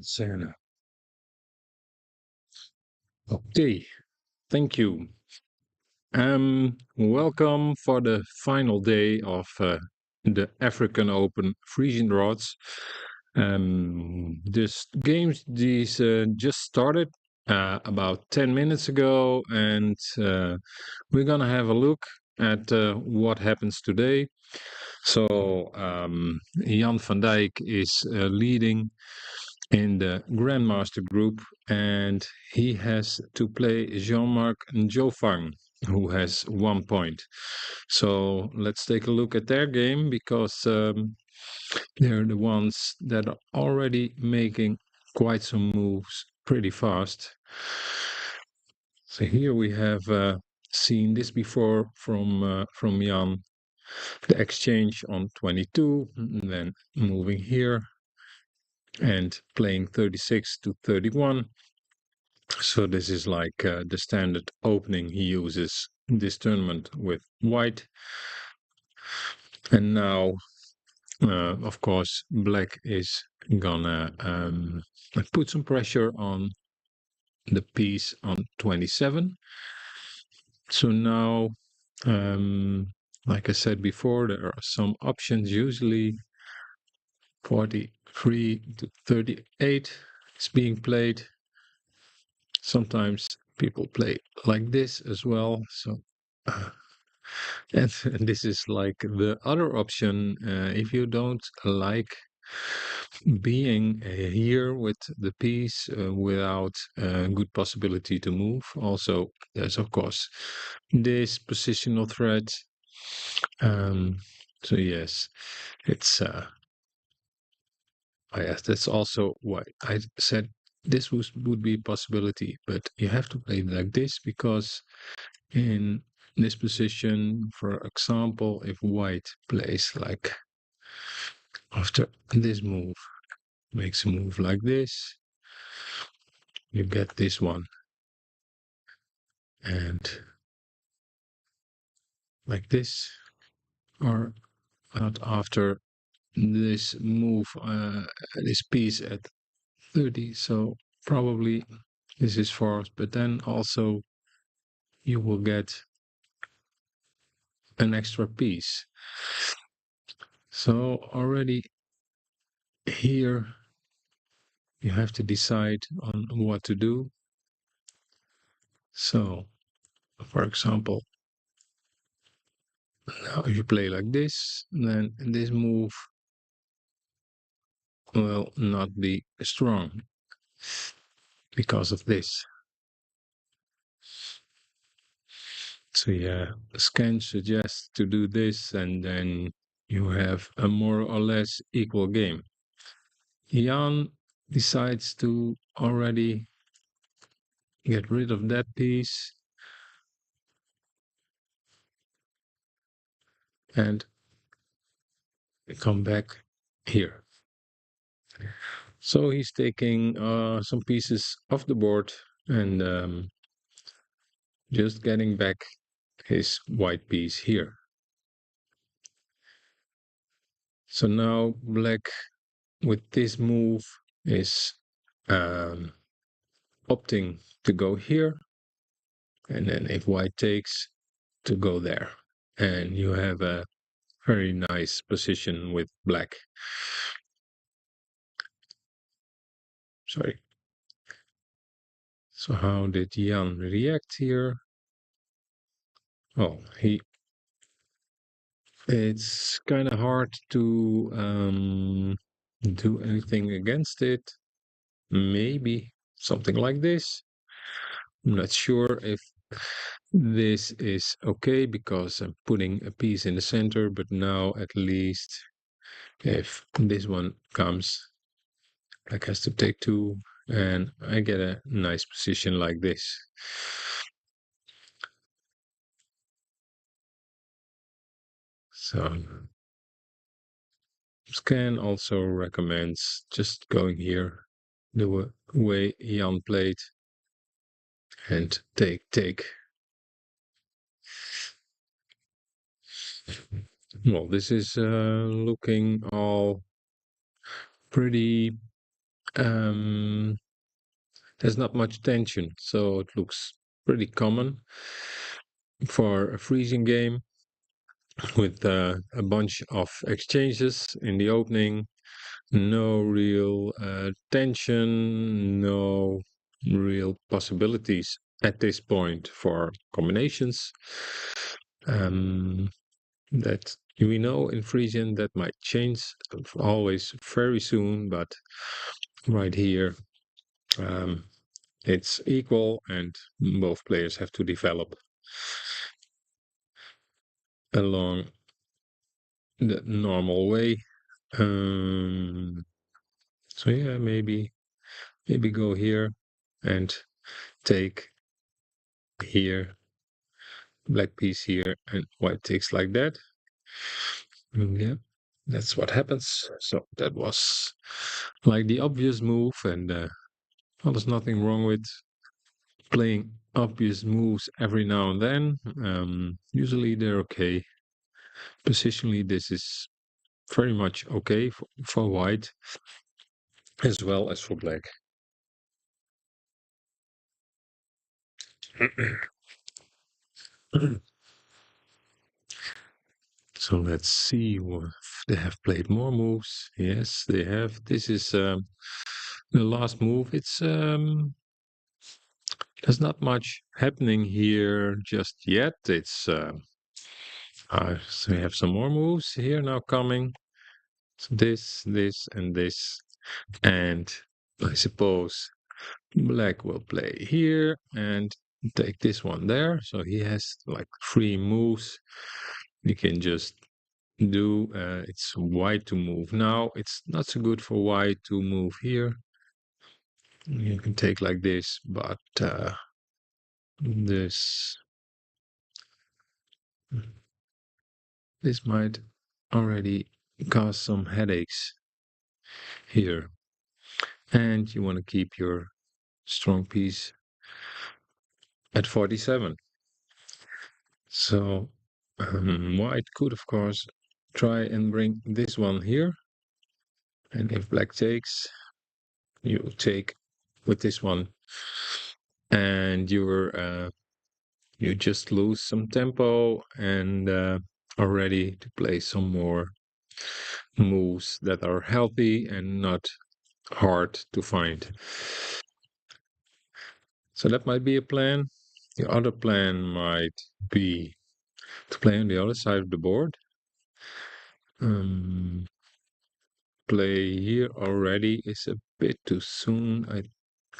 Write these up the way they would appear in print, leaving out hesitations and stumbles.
Sarah. Okay, thank you. Welcome for the final day of the African Open Frisian Draughts. This games these just started about 10 minutes ago, and we're gonna have a look at what happens today. So Jan van Dijk is leading in the Grandmaster group, and he has to play Jean-Marc Njofang, who has 1 point. So let's take a look at their game because they're the ones that are already making quite some moves pretty fast. So here we have seen this before from Jan. The exchange on 22, and then moving here and playing 36 to 31. So this is like the standard opening he uses this tournament with white. And now, of course, black is gonna put some pressure on the piece on 27. So now, like I said before, there are some options, usually 43 to 38 is being played. Sometimes people play like this as well. So, and this is like the other option. If you don't like being here with the piece without a good possibility to move, also there's of course this positional threat. So yes, it's yes, that's also why I said this would be a possibility, but you have to play like this because in this position, for example, if white plays like after this move, makes a move like this, you get this one. And like this, or not after this move, this piece at 30. So probably this is forced, but then also you will get an extra piece. So already here you have to decide on what to do. So, for example, now if you play like this, then this move will not be strong because of this. So yeah, scan suggests to do this, and then you have a more or less equal game. Jan decides to already get rid of that piece and come back here. So he's taking some pieces off the board and just getting back his white piece here. So now black with this move is opting to go here, and then if white takes, to go there. And you have a very nice position with black. Sorry. So how did Jan react here? Oh, it's kind of hard to do anything against it. Maybe something like this. I'm not sure if this is okay because I'm putting a piece in the center, but now at least if this one comes, black has to take two, and I get a nice position like this. So Scan also recommends just going here the way Jan played and take. Well, this is looking all pretty Um, there's not much tension, so it looks pretty common for a freezing game with a bunch of exchanges in the opening. No real tension, no real possibilities at this point for combinations. That we know in Frisian that might change always very soon, but right here it's equal and both players have to develop along the normal way. So yeah, maybe go here and take here, black piece here, and white takes like that. Yeah, that's what happens. So that was like the obvious move, and well, there's nothing wrong with playing obvious moves every now and then. Usually they're okay. Positionally, this is very much okay for white as well as for black. So let's see if they have played more moves. Yes, they have. This is the last move. It's there's not much happening here just yet. It's so we have some more moves here now coming. So this, and this, and I suppose black will play here and take this one there. So he has like 3 moves. You can just do. It's white to move now. It's not so good for white to move here. You can take like this, but this this might already cause some headaches here. And you want to keep your strong piece at 47. So white could, of course, try and bring this one here. And if black takes, you take with this one. And you just lose some tempo and are ready to play some more moves that are healthy and not hard to find. So that might be a plan. The other plan might be to play on the other side of the board. Play here already is a bit too soon,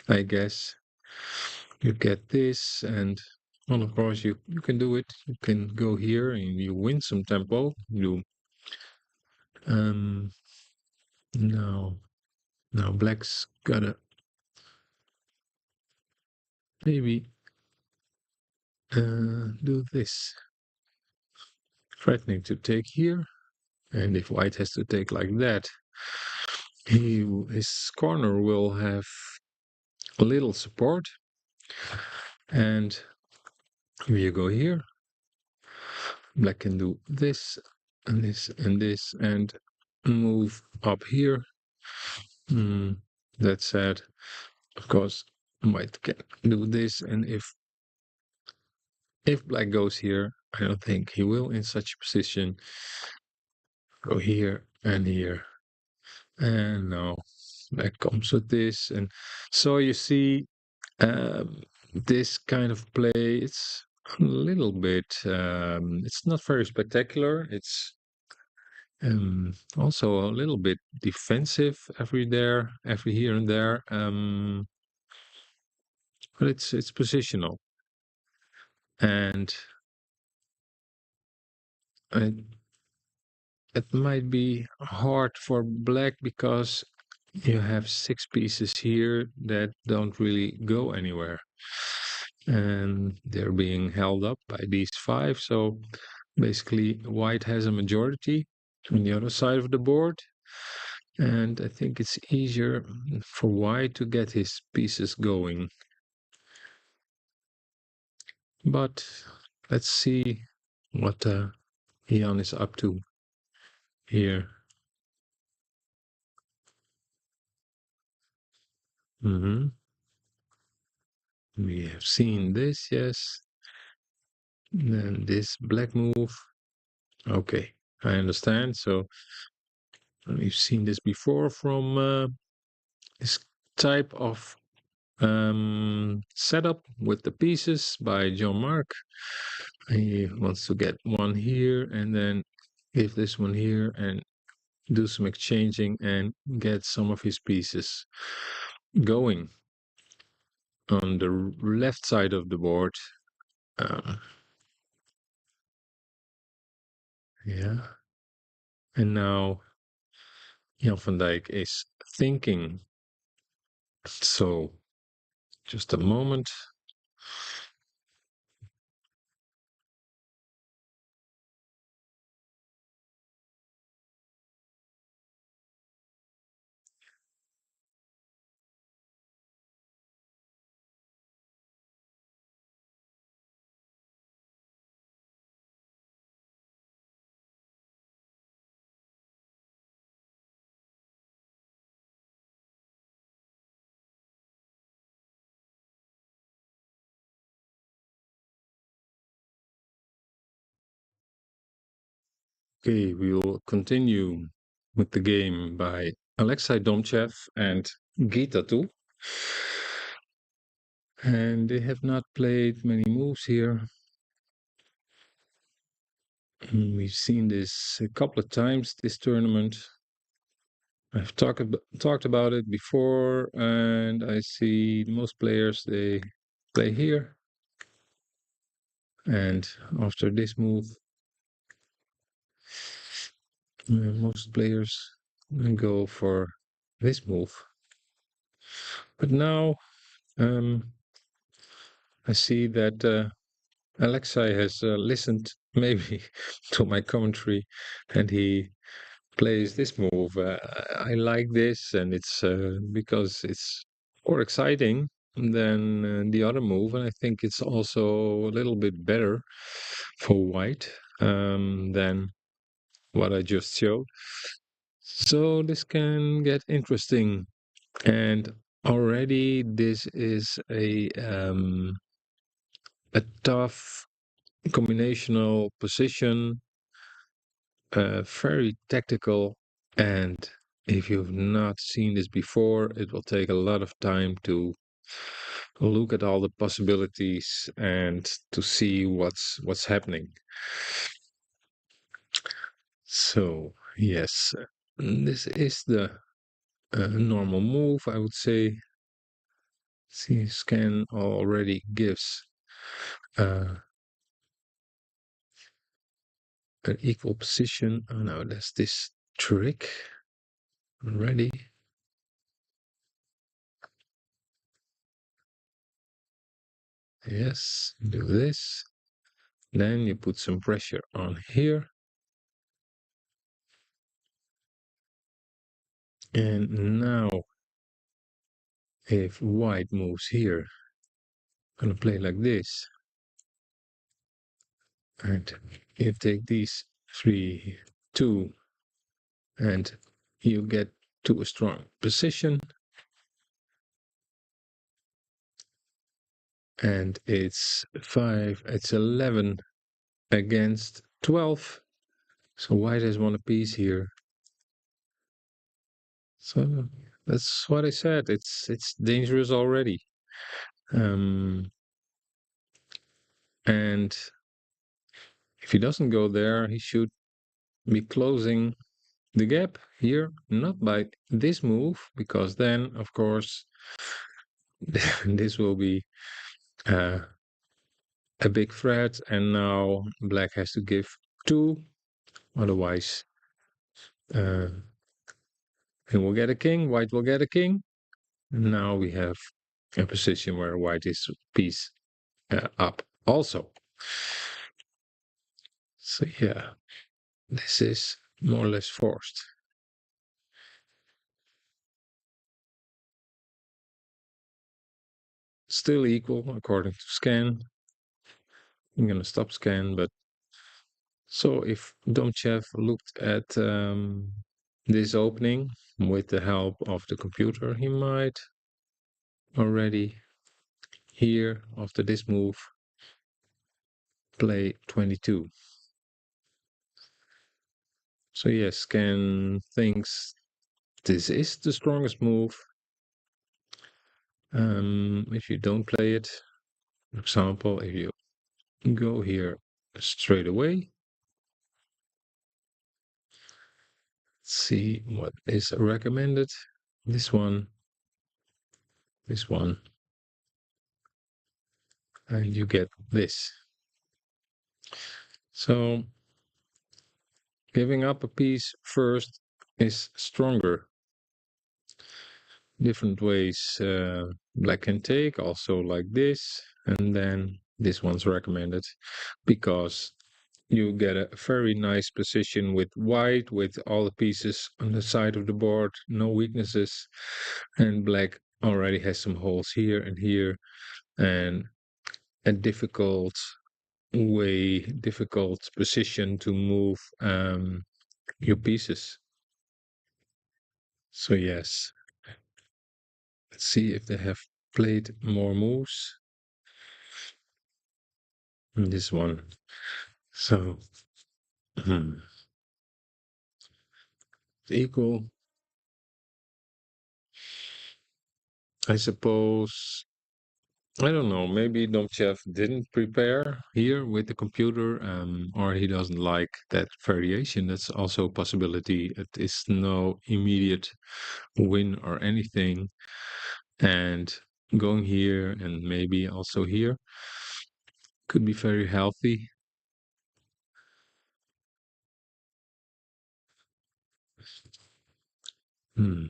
I guess. You get this, and well, of course, you can do it. You can go here and you win some tempo. You um now black's gotta maybe do this, threatening to take here, and if white has to take like that, his corner will have a little support, and if you go here, black can do this and this and this and move up here. That said, of course, white can do this, and if black goes here, I don't think he will in such a position. Go here and here, and now black comes with this, and so you see, this kind of play. It's a little bit. It's not very spectacular. It's also a little bit defensive every here and there. But it's positional, and it, it might be hard for black because you have 6 pieces here that don't really go anywhere, and they're being held up by these 5. So basically, white has a majority on the other side of the board. And I think it's easier for white to get his pieces going. But let's see what Ian is up to here. Hmm. We have seen this, yes. Then this black move. Okay, I understand. So we've seen this before from this type of setup with the pieces by John Mark. He wants to get one here and then give this one here and do some exchanging and get some of his pieces going on the left side of the board. Um, yeah. And now Jan van Dijk is thinking. So just a moment. Okay, we will continue with the game by Alexei Domchev and Gita too. And they have not played many moves here. We've seen this a couple of times this tournament. I've talked about it before, and I see most players they play here. And after this move, most players go for this move. But now I see that Alexei has listened maybe to my commentary, and he plays this move. I like this, and it's because it's more exciting than the other move, and I think it's also a little bit better for white than what I just showed. So this can get interesting, and already this is a tough combinational position, very tactical, and if you've not seen this before, it will take a lot of time to look at all the possibilities and to see what's happening. So yes, this is the normal move, I would say. See, scan already gives uh, an equal position. Oh no, there's this trick already. Yes, do this. Then you put some pressure on here. And now, if white moves here, I'm gonna play like this. And you take these 3, 2, and you get to a strong position. And it's 5, it's 11 against 12. So white has won a piece here. So that's what I said. It's dangerous already. And if he doesn't go there, he should be closing the gap here, not by this move, because then, of course, this will be uh, a big threat, and now black has to give 2, otherwise he will get a king, white will get a king. Now we have a position where white is piece up also. So yeah, this is more or less forced. Still equal according to scan. I'm gonna stop scan, but so if Domchev looked at this opening with the help of the computer, he might already here after this move play 22. So yes, scan thinks this is the strongest move. If you don't play it, for example, if you go here straight away, see what is recommended. This one, and you get this. So giving up a piece first is stronger. Different ways black can take, also like this, and then this one's recommended because you get a very nice position with white, with all the pieces on the side of the board, no weaknesses, and black already has some holes here and here, and a difficult position to move your pieces. So yes, let's see if they have played more moves. This one. So equal. I suppose, I don't know, maybe Domchev didn't prepare here with the computer, or he doesn't like that variation. That's also a possibility. It is no immediate win or anything. And going here and maybe also here could be very healthy. Hmm.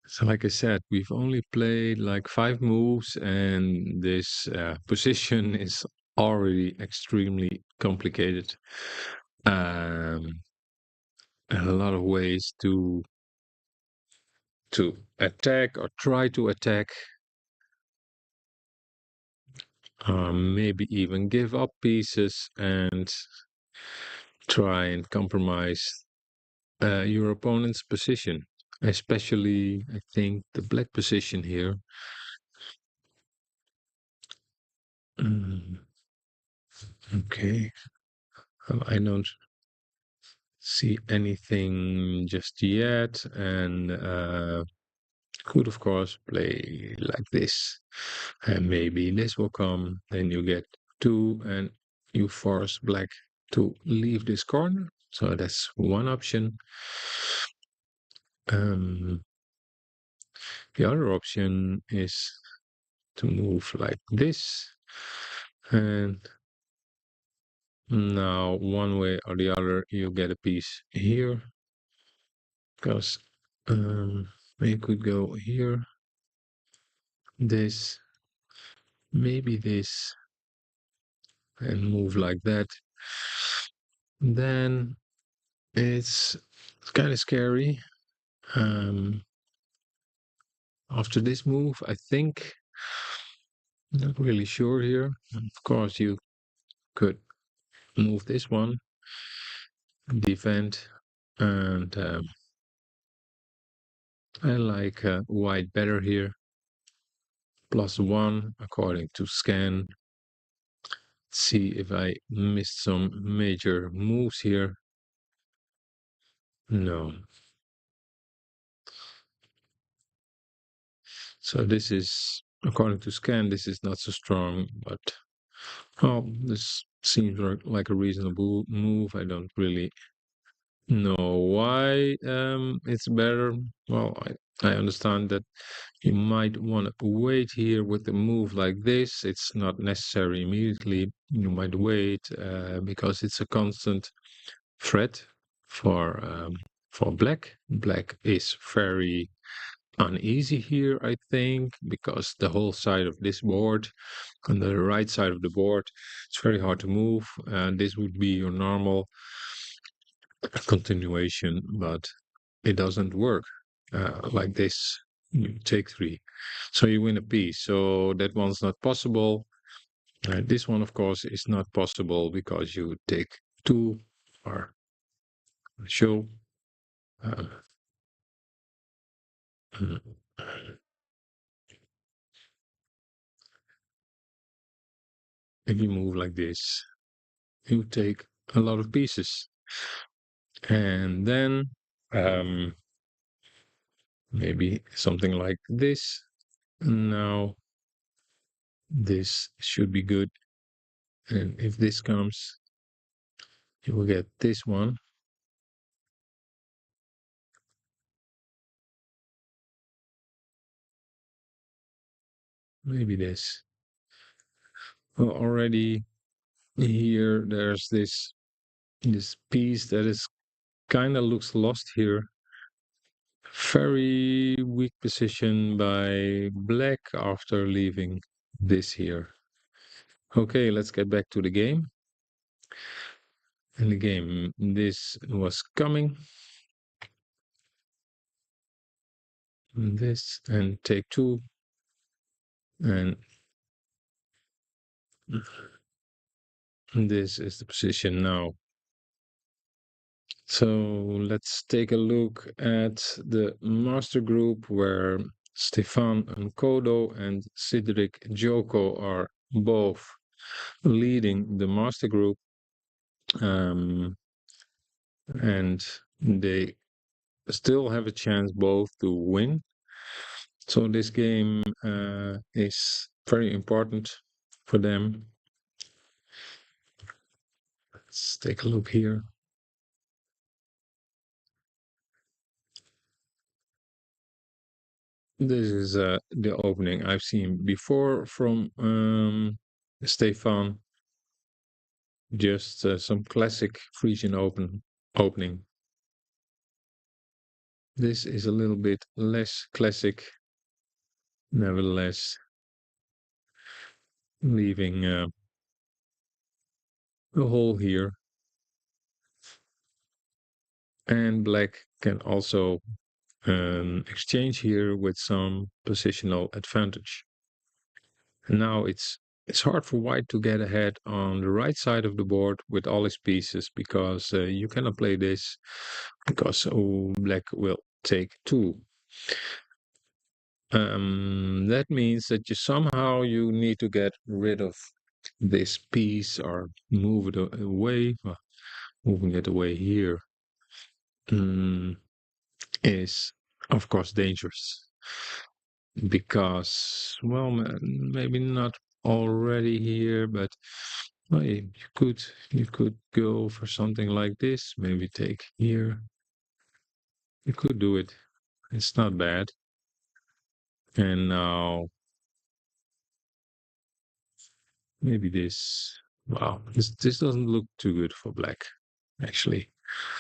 So, like I said, we've only played like 5 moves, and this position is already extremely complicated. Um, a lot of ways to attack or try to attack, maybe even give up pieces and try and compromise your opponent's position. Especially, I think, the black position here. Mm, okay, I don't see anything just yet, and could of course play like this, and maybe this will come, then you get 2 and you force black to leave this corner. So that's one option. um, the other option is to move like this, and now one way or the other you get a piece here, because you could go here, this, maybe this, and move like that. Then it's kind of scary. Um, After this move, I think, not really sure here. Of course, you could move this one, defend, and I like white better here. +1 according to scan. See if I missed some major moves here. No. So this is, according to scan, this is not so strong, but oh, this seems like a reasonable move. I don't really know why it's better. Well, I understand that you might want to wait here with a move like this. It's not necessary immediately. You might wait because it's a constant threat for black. Black is very uneasy here, I think, because the whole side of this board, on the right side of the board, it's very hard to move. And this would be your normal continuation, but it doesn't work like this. You take 3, so you win a piece. So that one's not possible. This one, of course, is not possible because you take 2 or show. Uh, if you move like this, you take a lot of pieces. And then um, maybe something like this. Now this should be good. And if this comes, you will get this one. Maybe this. Well, already here there's this piece that is kind of looks lost here. Very weak position by black after leaving this here. Okay, let's get back to the game. In the game, this was coming. This and take two. And this is the position now. So let's take a look at the master group where Stefan Nkodo and Cedric Joko are both leading the master group. And they still have a chance both to win. So this game is very important for them. Let's take a look here. This is the opening I've seen before from Stefan. Just some classic Frisian Open opening. This is a little bit less classic, nevertheless, leaving a hole here. And black can also exchange here with some positional advantage. And now it's hard for white to get ahead on the right side of the board with all his pieces because you cannot play this because black will take two. That means that you need to get rid of this piece or move it away. Moving it away here is of course dangerous because, well, maybe not already here, but well, you could go for something like this. Maybe take here. You could do it. It's not bad. And now maybe this. Wow, this doesn't look too good for black, actually.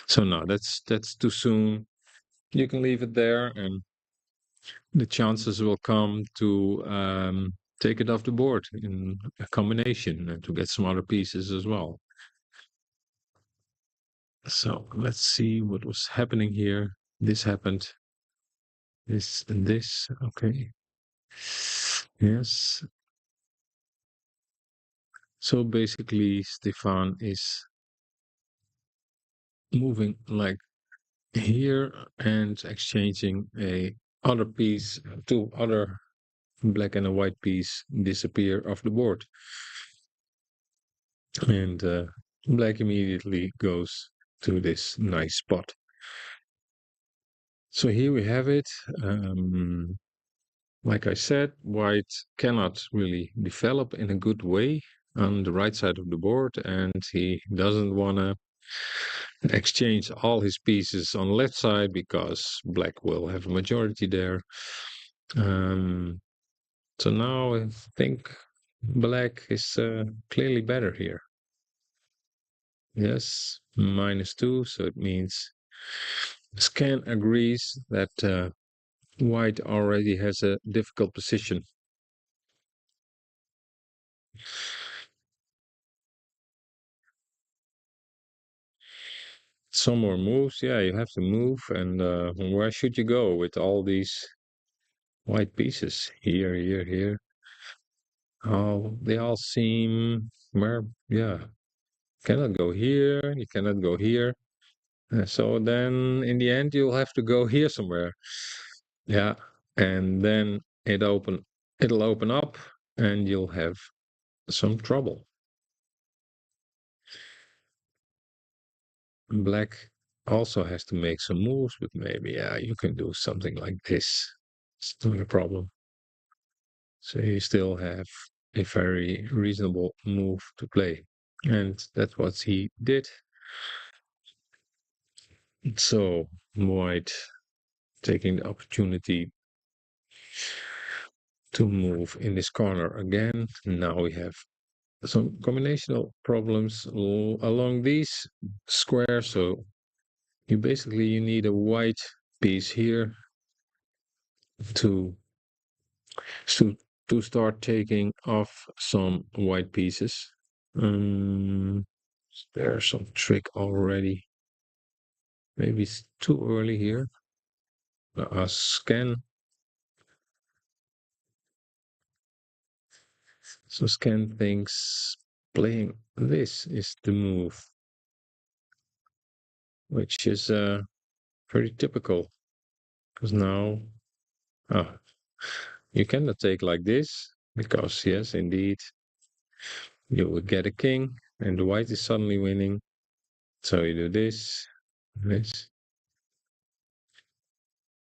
So no, that's too soon. You can leave it there, and the chances will come to take it off the board in a combination and to get some other pieces as well. So let's see what was happening here. This happened. This and this. Okay. Yes. So basically, Stefan is moving like here and exchanging a other piece, two other black and a white piece disappear off the board. And black immediately goes to this nice spot. So here we have it. Like I said, white cannot really develop in a good way on the right side of the board, and he doesn't want to exchange all his pieces on the left side because black will have a majority there. So now I think black is clearly better here. Yes, -2, so it means scan agrees that white already has a difficult position. Some more moves, yeah, you have to move, and where should you go with all these white pieces? Here, here, here. Oh, they all seem where, yeah, cannot go here, you cannot go here. So then in the end, you'll have to go here somewhere. Yeah, and then it'll open up and you'll have some trouble. black also has to make some moves, but maybe, yeah, you can do something like this. It's not a problem. So you still have a very reasonable move to play. And that's what he did. So White taking the opportunity to move in this corner again. Now we have some combinational problems along these squares. So you need a white piece here to to to start taking off some white pieces. There's some trick already. Maybe it's too early here. Scan. So Scan thinks playing this is the move, which is very typical. Because now, oh, you cannot take like this, because yes, indeed, you will get a king, and the white is suddenly winning. So you do this, this.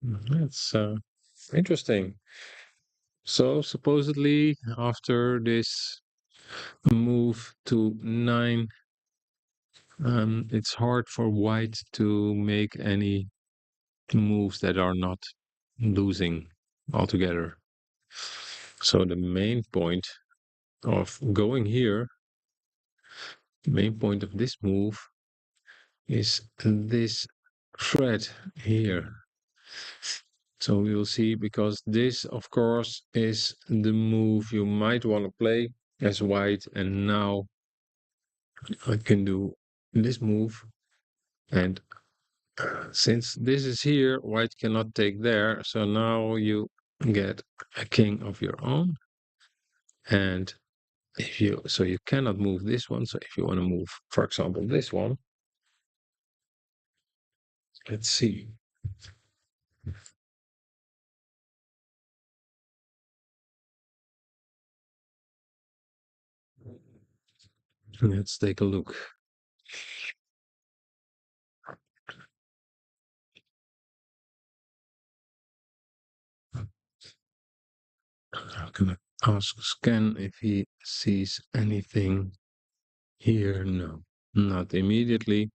That's interesting. So supposedly, after this move to 9, it's hard for white to make any moves that are not losing altogether. So the main point of going here, the main point of this move is this thread here. So we will see, because this, of course, is the move you might want to play as white. And now I can do this move. And since this is here, white cannot take there. So now you get a king of your own. And so you cannot move this one. So if you want to move, for example, this one, let's see. Let's take a look. I'm gonna ask Scan if he sees anything here. No, not immediately.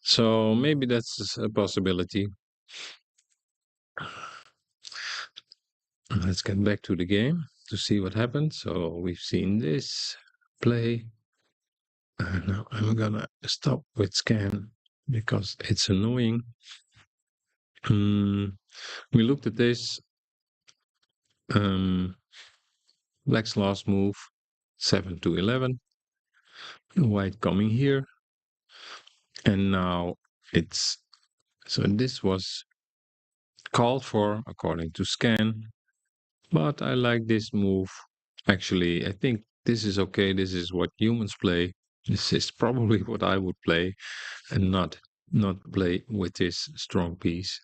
So maybe that's a possibility. Let's get back to the game to see what happened. So we've seen this play. Now I'm gonna stop with Scan because it's annoying. We looked at this. Black's last move, 7 to 11. White coming here. And now it's, so this was called for according to Scan. But I like this move. Actually, I think this is okay. This is what humans play. This is probably what I would play, and not play with this strong piece.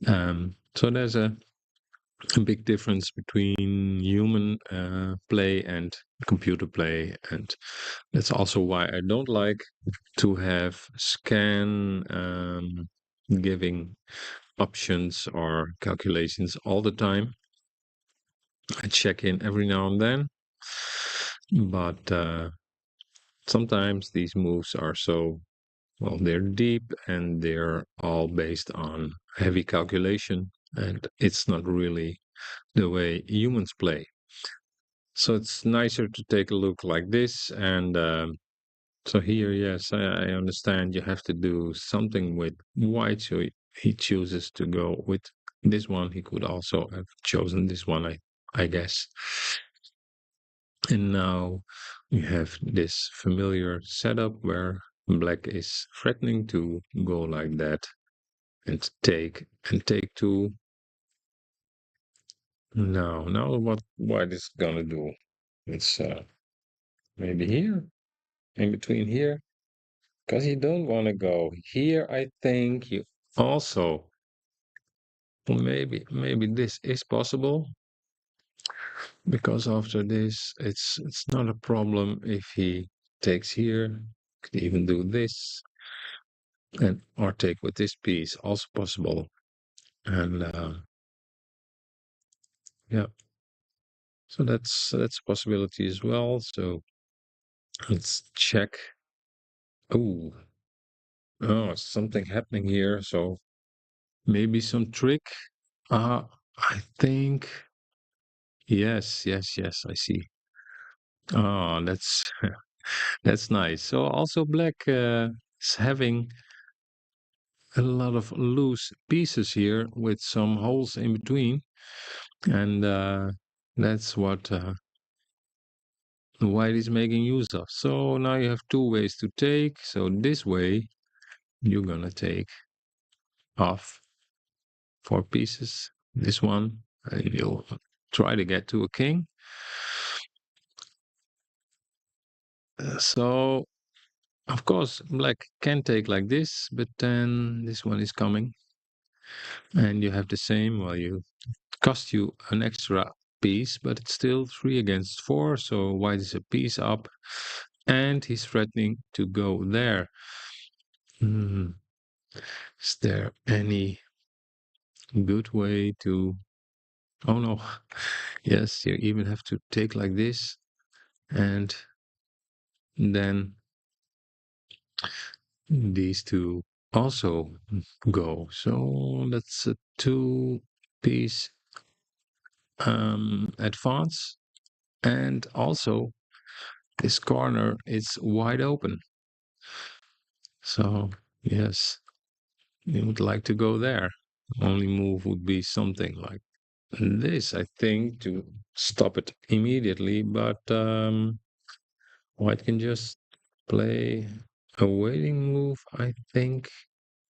So there's a big difference between human play and computer play, and that's also why I don't like to have Scan giving options or calculations all the time. I check in every now and then, but sometimes these moves are so, well, they're deep and they're all based on heavy calculation, and it's not really the way humans play. So it's nicer to take a look like this. And so here, yes, I understand you have to do something with white. So he chooses to go with this one. He could also have chosen this one, I guess. And now we have this familiar setup where black is threatening to go like that and take two. Now what white is gonna do? It's maybe here, in between here, because you don't want to go here. I think you also, well, maybe this is possible, because after this it's not a problem if he takes here. Could even do this. and or take with this piece, also possible. And yeah, so that's a possibility as well. So let's check. Oh, oh, something happening here. So maybe some trick. I think yes, yes, yes. I see. Oh, that's that's nice. So also black is having a lot of loose pieces here with some holes in between, and that's what white is making use of. So now you have two ways to take. So this way you're gonna take off four pieces. This one, and you'll try to get to a king. So of course black can take like this, but then this one is coming, and you have the same. Well, you cost you an extra piece, but it's still 3 against 4. So white is a piece up, and he's threatening to go there. Hmm. Is there any good way to? Oh no, yes, you even have to take like this, and then these two also go. So that's a two-piece advance, and also this corner is wide open. So yes, you would like to go there. Only move would be something like this, I think, to stop it immediately. But white can just play a waiting move, I think.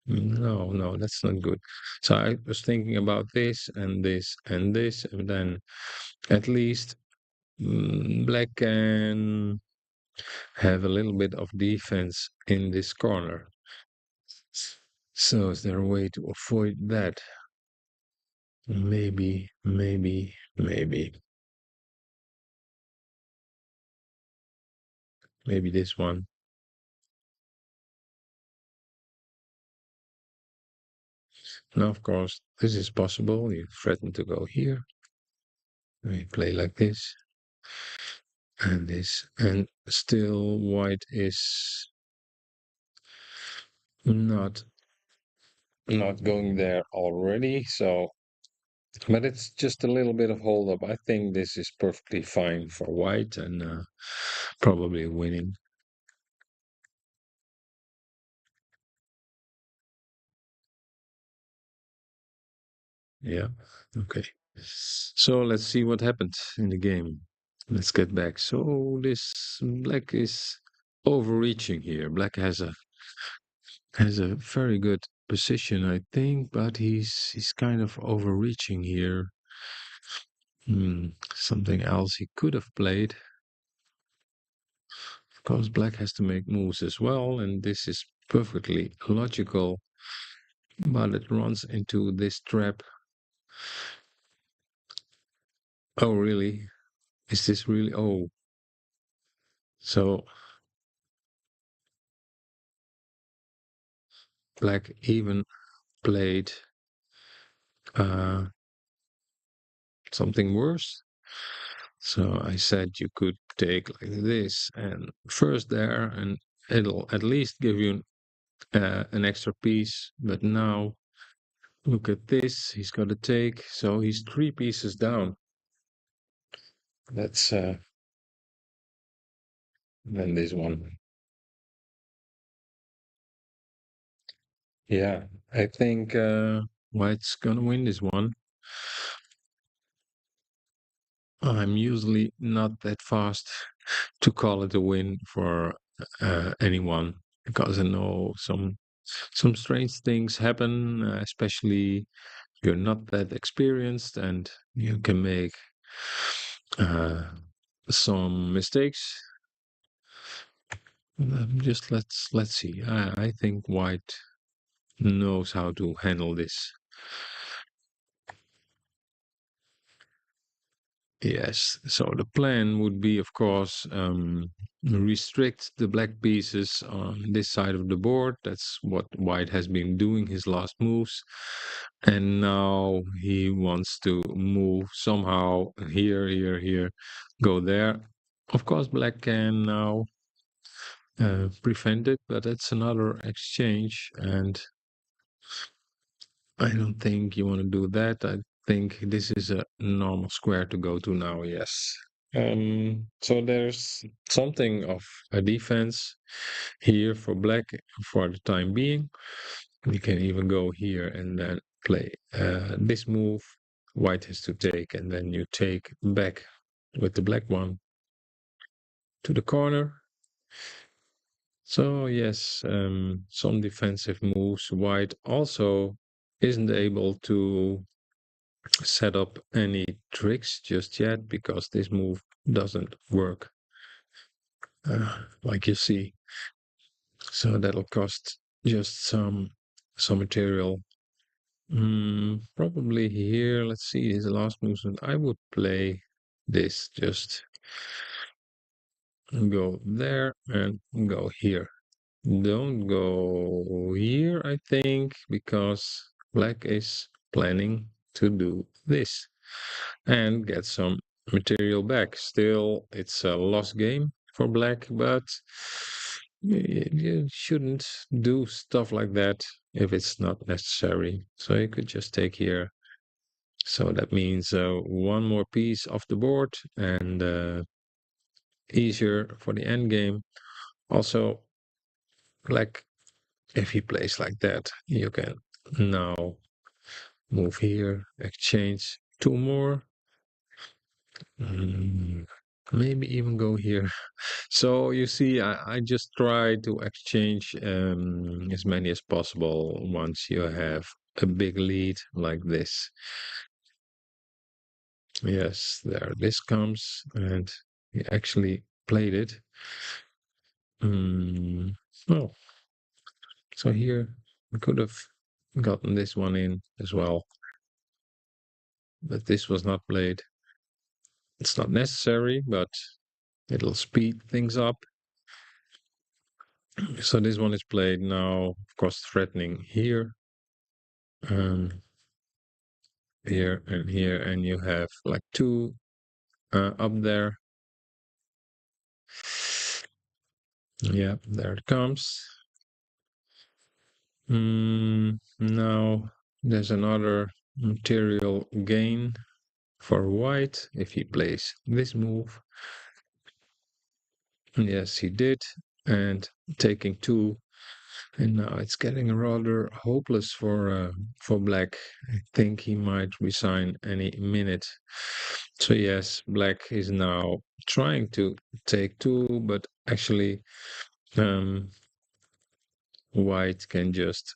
No, no, that's not good. So I was thinking about this and this and this, and then at least black can have a little bit of defense in this corner. So is there a way to avoid that? Maybe, maybe, maybe, maybe this one. Now, of course, this is possible. You threaten to go here. We play like this and this, and still white is not not going there already. So, but it's just a little bit of hold up. I think this is perfectly fine for white and probably winning. Yeah. Okay. So let's see what happened in the game. Let's get back. So this black is overreaching here. Black has a very good position, I think, but he's kind of overreaching here. Something else he could have played. Of course, black has to make moves as well, and this is perfectly logical, but it runs into this trap. Oh, really? Is this really? Oh, so black even played uh, something worse. So I said you could take like this and first there, and it'll at least give you an extra piece. But now look at this. He's got to take. So he's 3 pieces down. That's then this one. Yeah, I think White's gonna win this one. I'm usually not that fast to call it a win for anyone because I know some strange things happen, especially you're not that experienced and you can make uh, some mistakes. Just let's see. I think White knows how to handle this. Yes. So the plan would be, of course, restrict the black pieces on this side of the board. That's what white has been doing his last moves. And now he wants to move somehow here, here, here, go there. Of course, black can now prevent it, but it's another exchange. And I don't think you want to do that. I think this is a normal square to go to now, yes. So there's something of a defense here for black for the time being. You can even go here and then play this move. White has to take, and then you take back with the black one to the corner. So yes, some defensive moves. White also isn't able to set up any tricks just yet because this move doesn't work like you see. So that'll cost just some material. Probably here, let's see, his last movement. I would play this, just go there and go here. Don't go here, I think, because black is planning to do this and get some material back. Still, it's a lost game for black, but you shouldn't do stuff like that if it's not necessary. So you could just take here. So that means one more piece off the board and easier for the end game. Also, black, if he plays like that, you can now move here, exchange two more. Maybe even go here. So you see, I just try to exchange as many as possible once you have a big lead like this. Yes, there this comes, and he actually played it. Mm, well, so here we could have gotten this one in as well, but this was not played. It's not necessary, but it'll speed things up. So this one is played now, of course, threatening here, um, here, and you have like two up there. Yeah, there it comes. Now there's another material gain for white if he plays this move. Yes, he did, and taking two. And now it's getting rather hopeless for black. I think he might resign any minute. So yes, black is now trying to take two, but actually um, white can just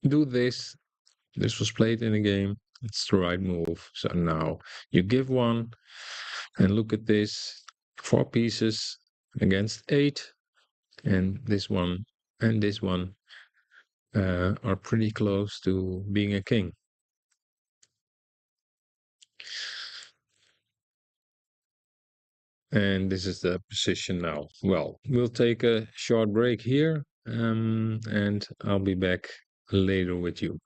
do this. This was played in a game. It's the right move. So now you give one and look at this. Four pieces against eight, and this one are pretty close to being a king. And this is the position now. Well, we'll take a short break here, and I'll be back later with you.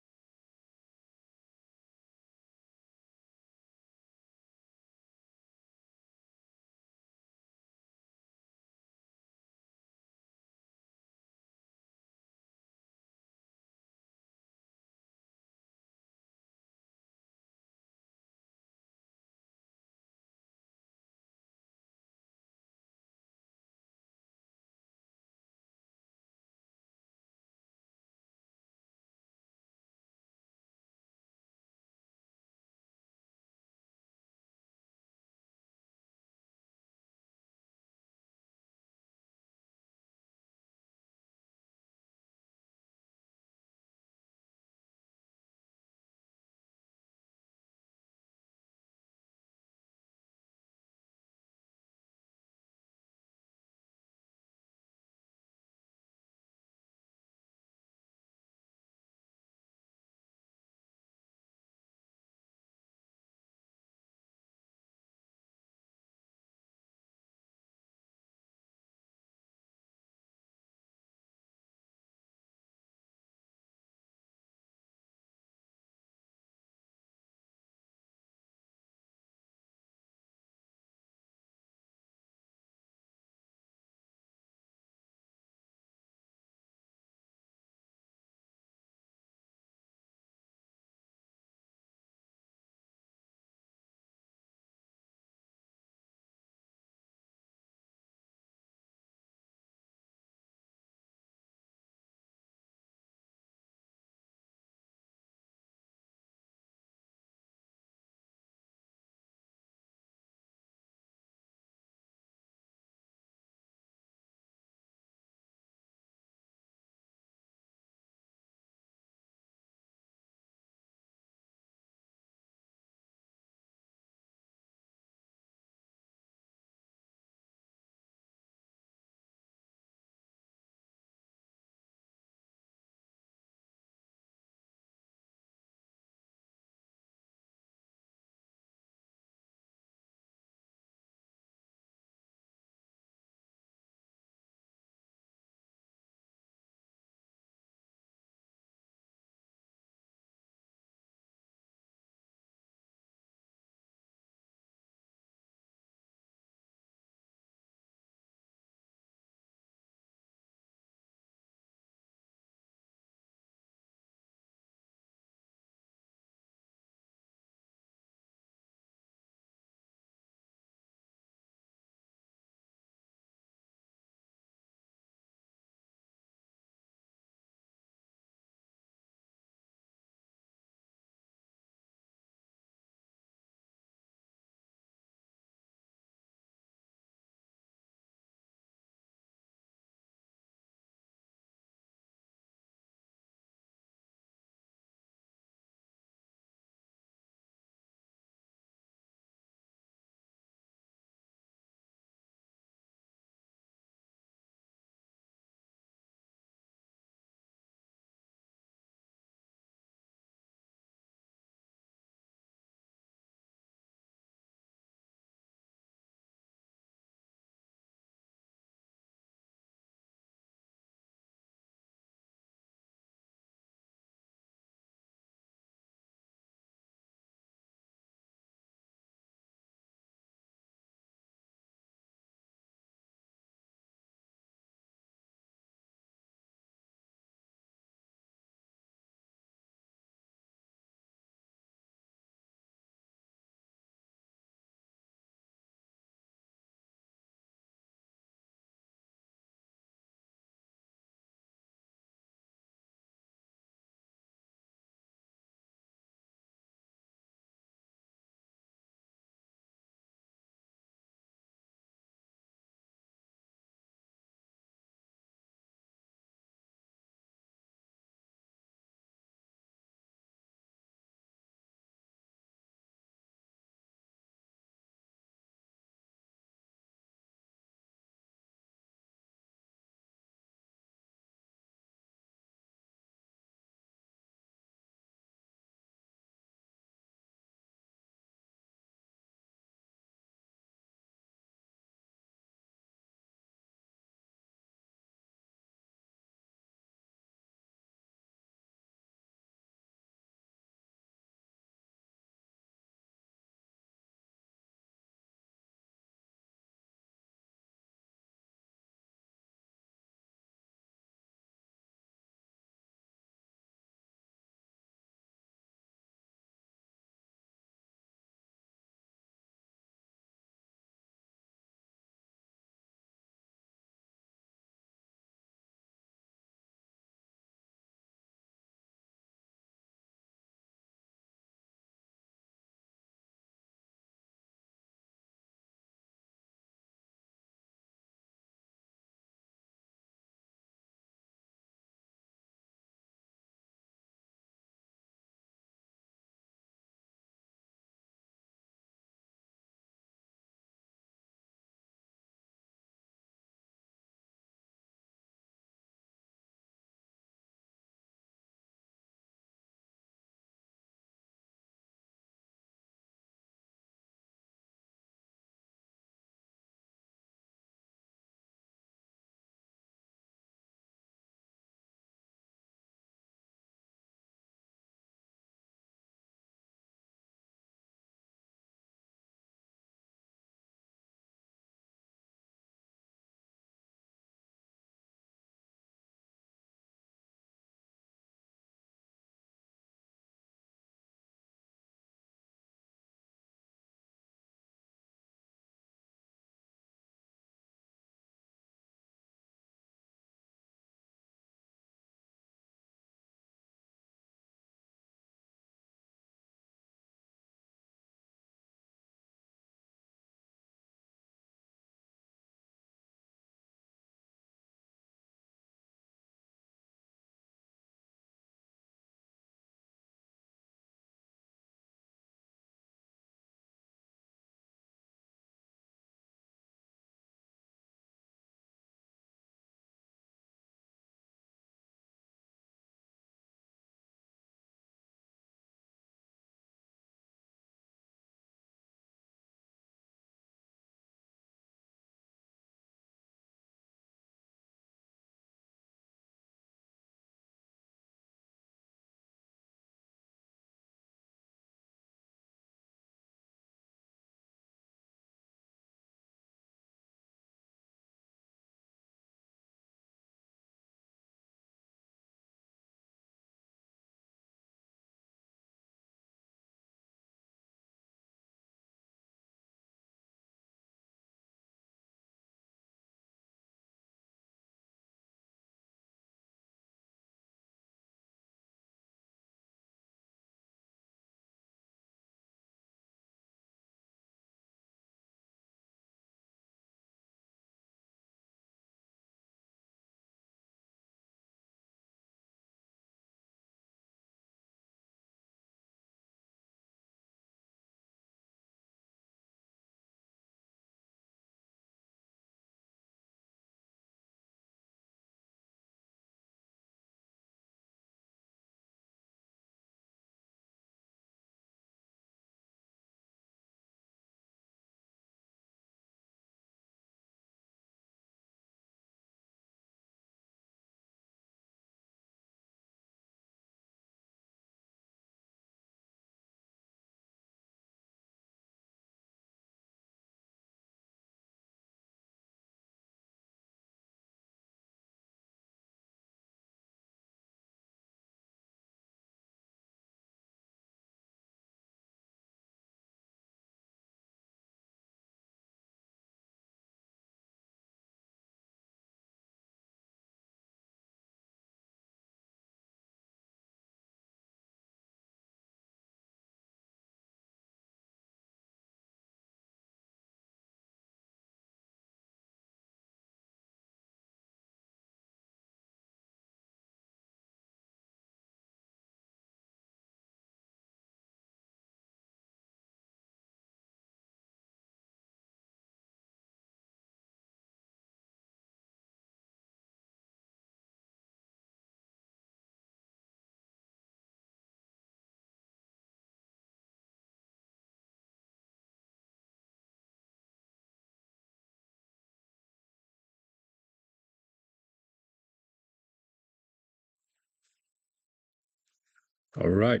All right.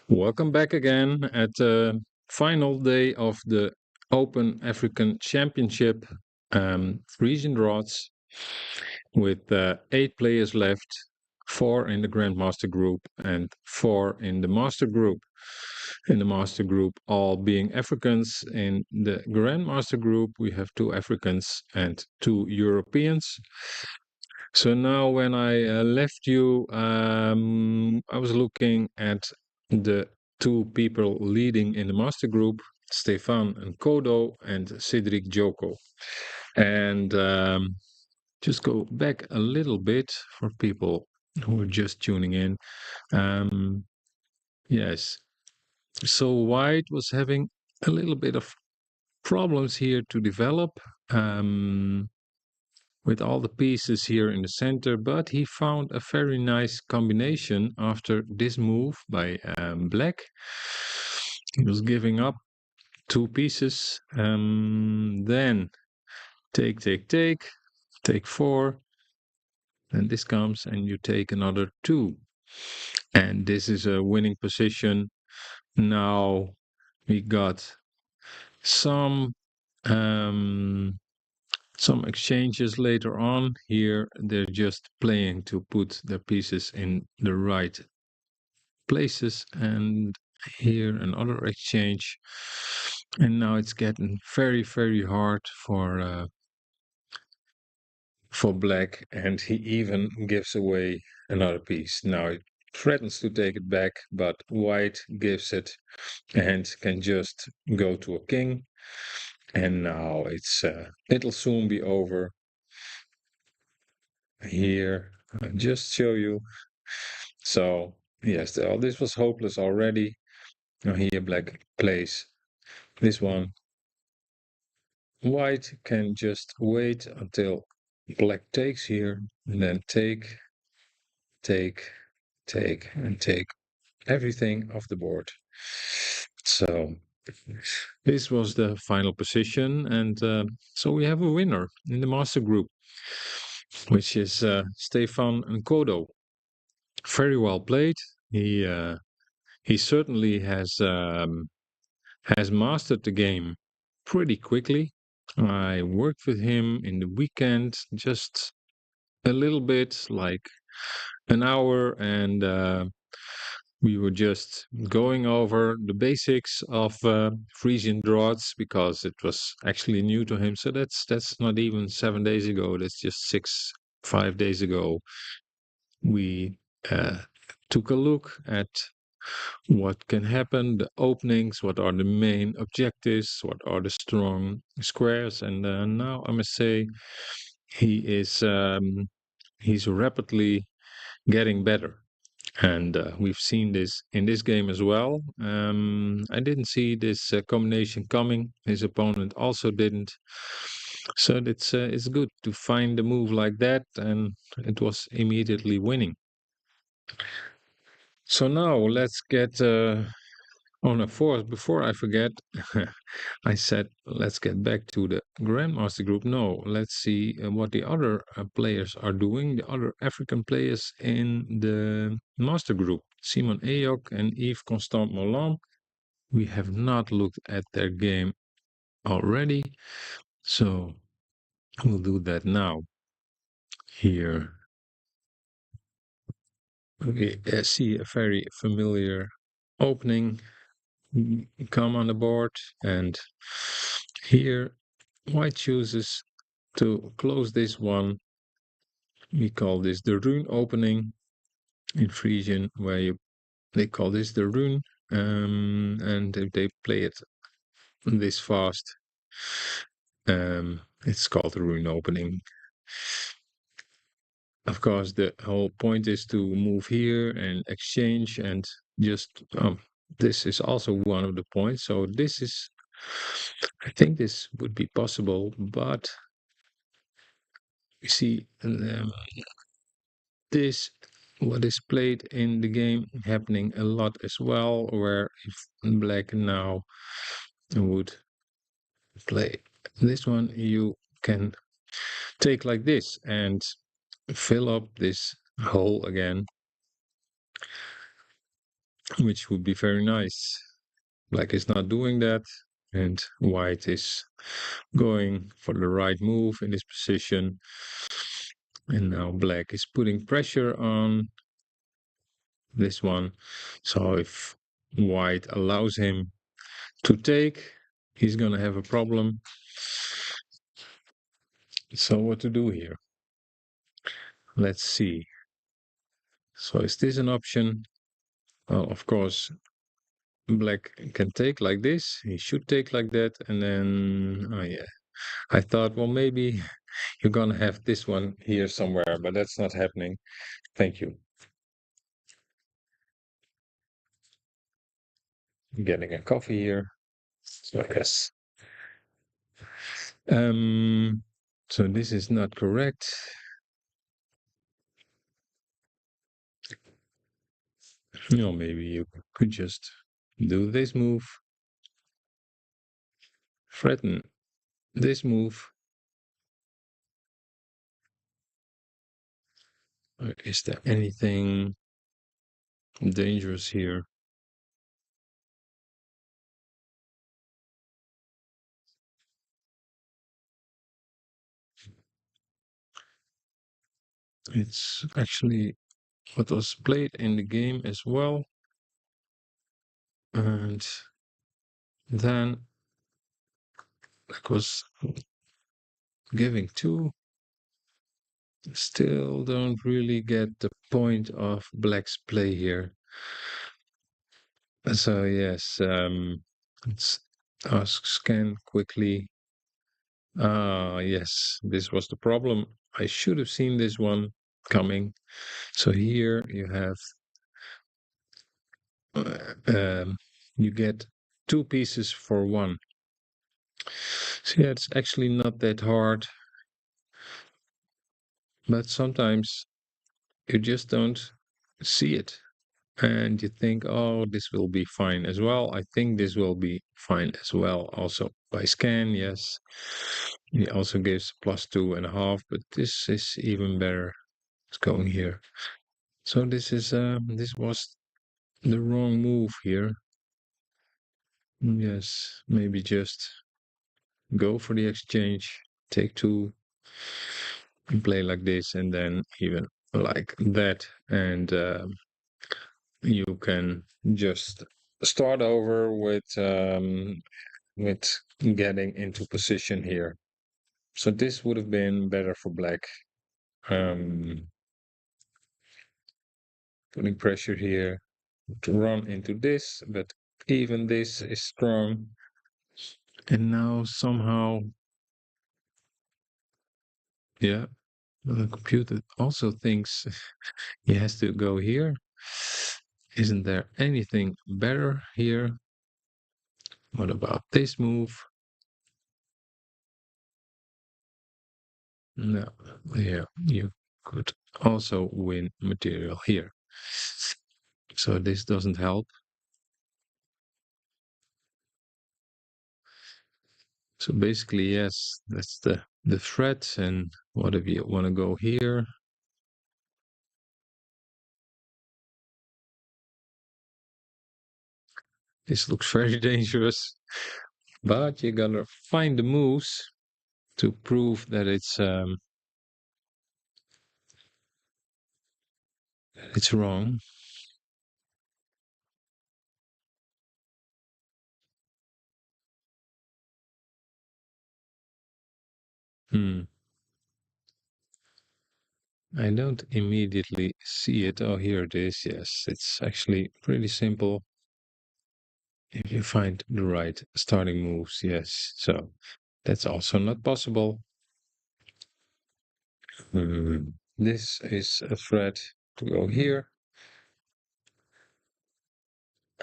Welcome back again at the final day of the Open African Championship Frisian Draughts with 8 players left, 4 in the Grandmaster group and 4 in the Master group. In the Master group, all being Africans. In the Grandmaster group, we have 2 Africans and 2 Europeans. So now, when I left you, I was looking at the 2 people leading in the master group, Stefan and Kodo and Cedric Joko. And just go back a little bit for people who are just tuning in. Yes, so White was having a little bit of problems here to develop. With all the pieces here in the center, but he found a very nice combination after this move by Black. He was giving up 2 pieces, then take 4, and this comes and you take another 2. And this is a winning position. Now we got some exchanges later on. Here they're just playing to put their pieces in the right places, and here another exchange. And now it's getting very, very hard for Black, and he even gives away another piece. Now he threatens to take it back, but White gives it and can just go to a king. And now it'll soon be over. Here, I'll just show you. So, yes, this was hopeless already. Now here Black plays this one. White can just wait until Black takes here, and then take, and take everything off the board. So, this was the final position, and so we have a winner in the master group, which is Stefan and Kodo. Very well played. He certainly has mastered the game pretty quickly. I worked with him in the weekend just a little bit, like an hour, and we were just going over the basics of Frisian draughts because it was actually new to him. So that's not even 7 days ago. That's just 5 days ago. We took a look at what can happen, the openings, what are the main objectives, what are the strong squares, and now I must say he is he's rapidly getting better, and we've seen this in this game as well. I didn't see this combination coming. His opponent also didn't. So it's good to find a move like that, and it was immediately winning. So now let's get on a fourth. Before I forget, I said let's get back to the Grandmaster group. No, let's see what the other players are doing. The other African players in the Master group, Simon Eyok and Yves Constant Molan. We have not looked at their game already, so we'll do that now. Here we see a very familiar opening come on the board, and here White chooses to close this one. We call this the rune opening in Frisian, where they call this the rune, and if they play it this fast, it's called the rune opening. Of course, the whole point is to move here and exchange, and just this is also one of the points. So this is, I think this would be possible, but you see this what is played in the game happening a lot as well, where if Black now would play this one, you can take like this and fill up this hole again. which would be very nice. Black is not doing that, and white is going for the right move in this position. And now black is putting pressure on this one. So if white allows him to take, he's gonna have a problem. So what to do here? Let's see. So is this an option? Well, of course, black can take like this. He should take like that. And then, oh yeah, I thought, well, maybe you're gonna have this one here somewhere, but that's not happening. Thank you. Getting a coffee here. So yes. So this is not correct. Maybe you could just do this move, threaten this move. Is there anything dangerous here? It's actually what was played in the game as well. And then Black was giving two. Still don't really get the point of Black's play here. So yes, let's ask scan quickly. Ah, yes, this was the problem. I should have seen this one coming. So here you have, you get two pieces for one. So yeah, it's actually not that hard, but sometimes you just don't see it. And you think, oh, this will be fine as well. I think this will be fine as well. Also by scan, yes. He also gives +2.5, but this is even better. It's going here. So this was the wrong move here. Yes, maybe just go for the exchange, take two, and play like this, and then even like that, and you can just start over with getting into position here. So this would have been better for black. Um, Putting pressure here to run into this, but even this is strong. And now somehow, yeah, the computer also thinks he has to go here. Isn't there anything better here? What about this move? No, yeah, you could also win material here. So this doesn't help. So basically, yes, that's the threat. And what if you want to go here? This looks very dangerous, but you gotta find the moves to prove that it's wrong. Hmm. I don't immediately see it. Oh, here it is. Yes, it's actually pretty simple if you find the right starting moves. Yes, so that's also not possible. This is a threat to go here.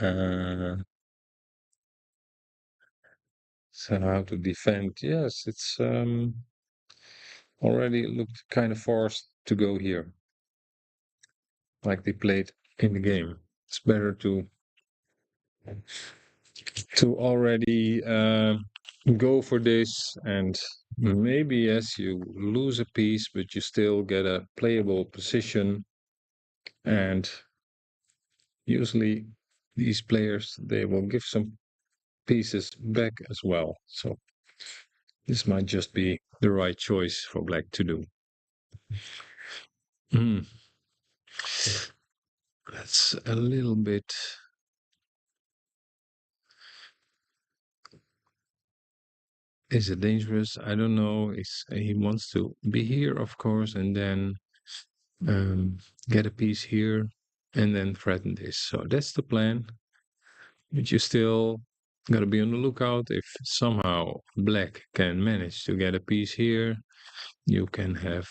Uh, so how to defend? Yes, it's already looked kind of forced to go here, like they played in the game. It's better to already go for this, and maybe yes, you lose a piece, but you still get a playable position. And usually these players, they will give some pieces back as well. So this might just be the right choice for black to do. Hmm. That's a little bit. Is it dangerous? I don't know. He wants to be here, of course, and then um, get a piece here and then threaten this. So that's the plan. But you still gotta be on the lookout. If somehow black can manage to get a piece here, you can have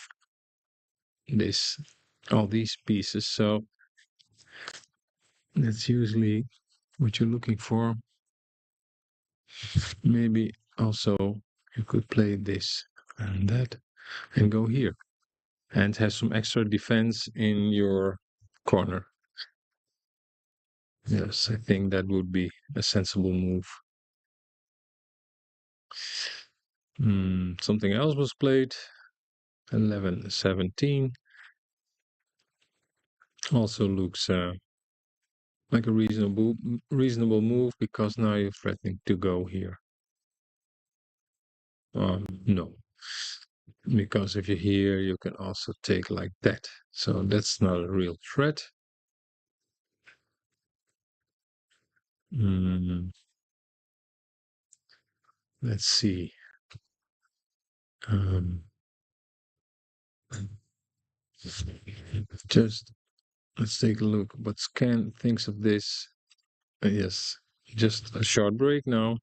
this, all these pieces. So that's usually what you're looking for. Maybe also you could play this and that and go here and have some extra defense in your corner. Yes, I think that would be a sensible move. Something else was played. 11-17 also looks like a reasonable move because now you're threatening to go here. No, because if you're here, you can also take like that. So that's not a real threat. Mm, let's see. Um, just let's take a look what Scan thinks of this. Yes, just a short break now.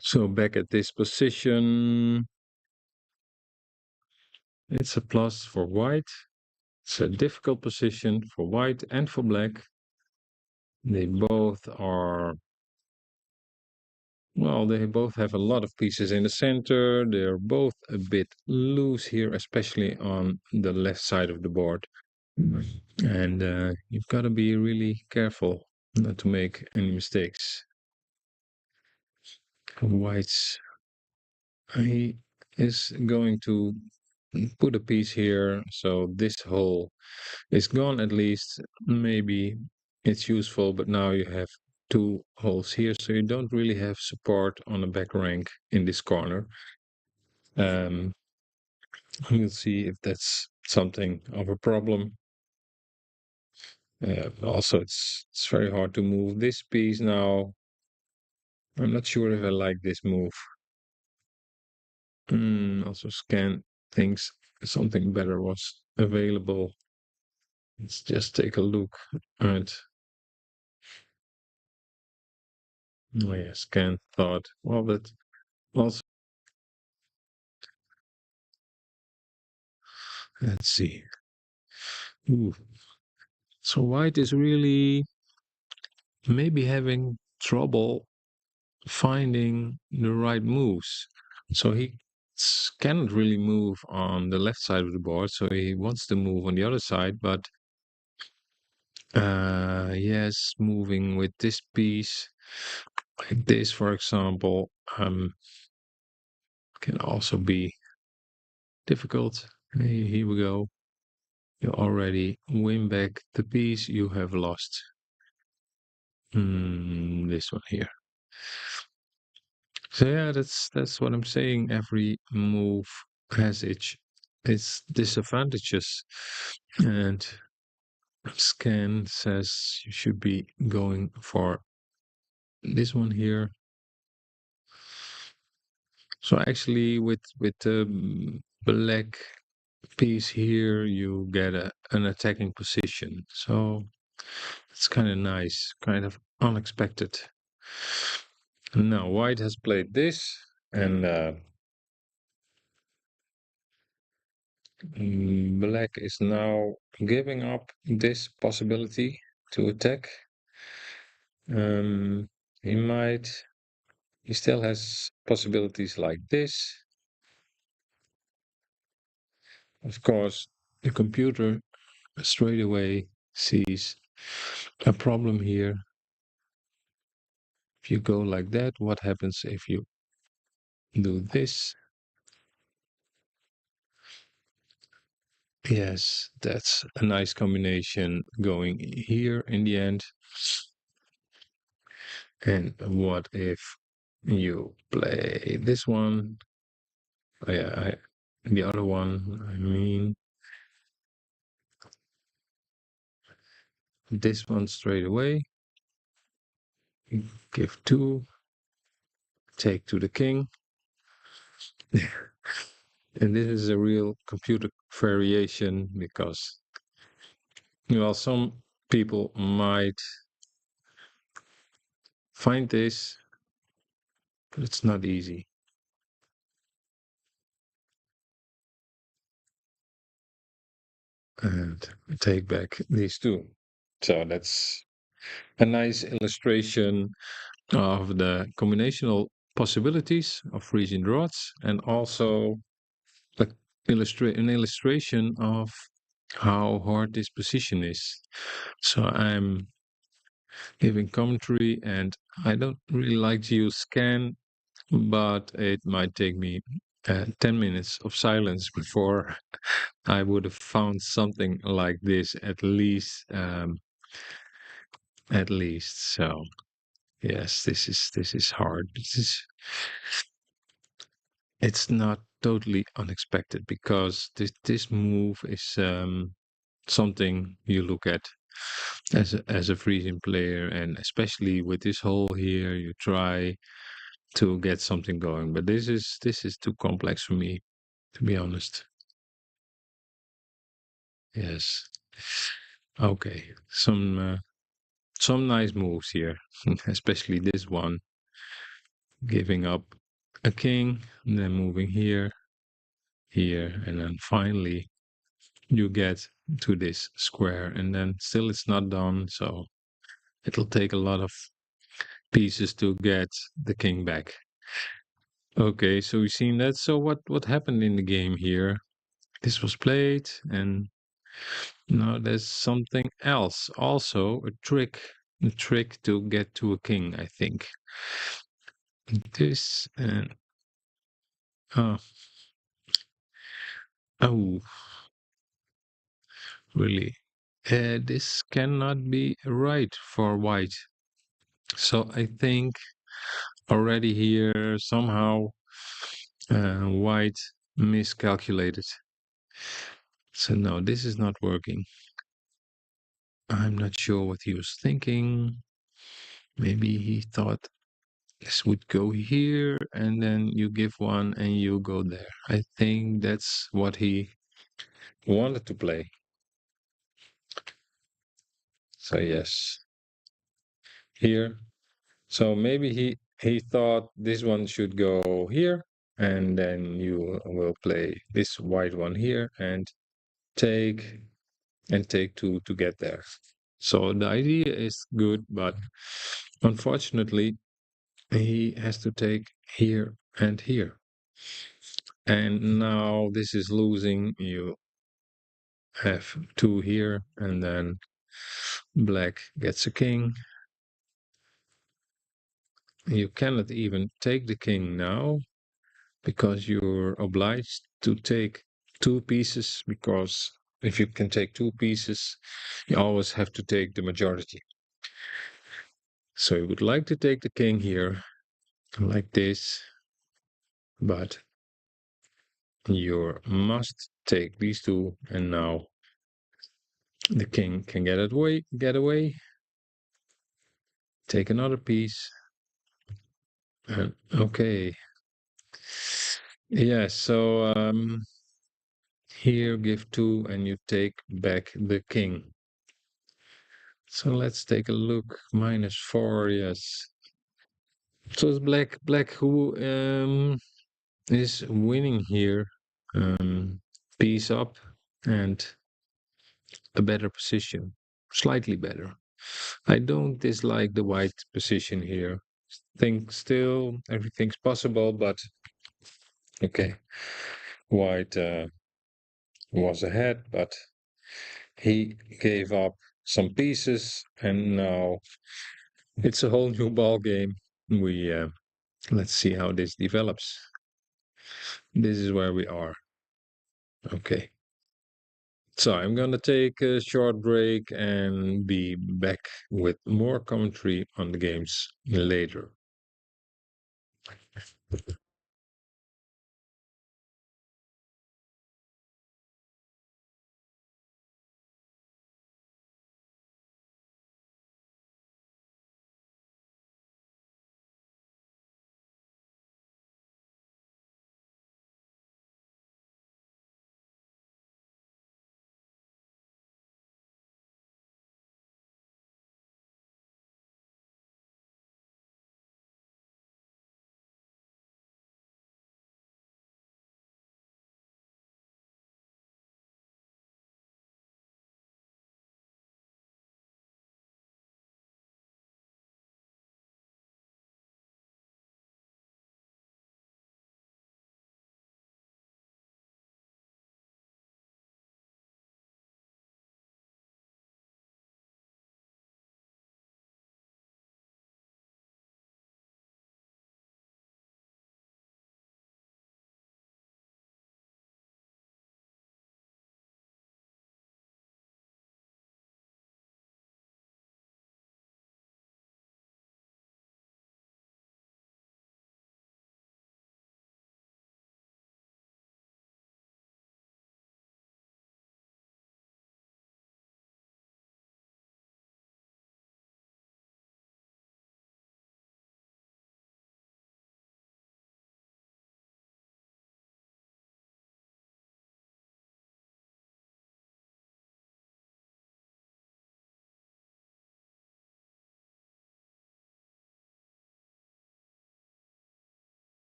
So back at this position, it's a plus for white. It's a difficult position for white and for black. They both are, well, they both have a lot of pieces in the center. They're both a bit loose here, especially on the left side of the board. And you've got to be really careful not to make any mistakes. White's, he is going to put a piece here, so this hole is gone at least. Maybe it's useful, but now you have two holes here, so you don't really have support on the back rank in this corner. Um, we'll see if that's something of a problem. Also, it's very hard to move this piece now. I'm not sure if I like this move. Also, Scan thinks something better was available. Let's just take a look at. Oh yeah, Scan thought, well, that also. Let's see. Ooh. So White is really maybe having trouble finding the right moves. So he cannot really move on the left side of the board. So he wants to move on the other side, but yes, moving with this piece like this, for example, can also be difficult. Hey, here we go. You already win back the piece you have lost. This one here. So yeah, that's what I'm saying. Every move has its disadvantages, and Scan says you should be going for this one here. So actually, with the black piece here, you get an attacking position. So it's kind of nice, kind of unexpected. Now white has played this, and black is now giving up this possibility to attack. Um, he might, he still has possibilities like this. of course, the computer straight away sees a problem here. If you go like that, what happens if you do this? Yes, that's a nice combination going here in the end. And what if you play this one? The other one, I mean, this one straight away. Give two, take to the king. And this is a real computer variation because, well, some people might find this, but it's not easy. And take back these two. So that's a nice illustration of the combinational possibilities of Frisian draughts and also a an illustration of how hard this position is. So I'm giving commentary and I don't really like to use scan, but it might take me 10 minutes of silence before I would have found something like this at least. At least. So yes, this is hard. It's not totally unexpected because this move is something you look at as a freezing player, and especially with this hole here, you try to get something going. But this is too complex for me, to be honest. Yes. Okay. Some nice moves here, especially this one, giving up a king, and then moving here, here, and then finally you get to this square, and then still it's not done, so it'll take a lot of pieces to get the king back. Okay, so we've seen that. So what happened in the game here? This was played, and now there's something else. Also a trick to get to a king, I think. This and oh, oh, really? This cannot be right for white. So I think already here somehow white miscalculated. So no, this is not working. I'm not sure what he was thinking. Maybe he thought this would go here and then you give one and you go there. I think that's what he wanted to play. So yes, here. So maybe he thought this one should go here and then you will play this white one here and take take two to get there. So the idea is good, but unfortunately, he has to take here and here. And now this is losing. You have two here, and then black gets a king. You cannot even take the king now because you're obliged to take two pieces, because if you can take two pieces, you always have to take the majority. So you would like to take the king here like this, but you must take these two, and now the king can get away, take another piece, and okay. Yeah, so here give two and you take back the king. So let's take a look. -4, yes. So it's black who is winning here. Piece up and a better position, slightly better. I don't dislike the white position here. Think still everything's possible, but okay. White was ahead, but he gave up some pieces, and now it's a whole new ball game. We Let's see how this develops. This is where we are. Okay. So I'm gonna take a short break and be back with more commentary on the games later.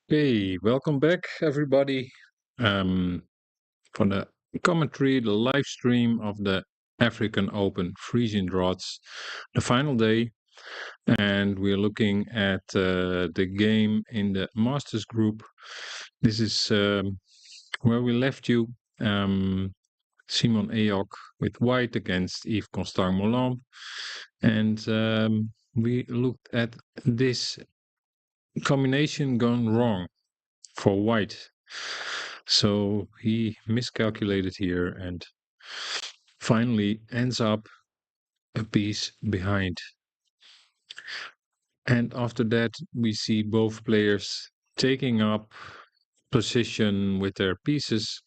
Hey, welcome back, everybody, for the commentary, the live stream of the African Open Frisian Draughts, the final day, and we're looking at the game in the Masters Group. This is where we left you. Simon Ayok with white against Yves Constant Moulin, and we looked at this combination gone wrong for white. So he miscalculated here and finally ends up a piece behind. And after that, we see both players taking up position with their pieces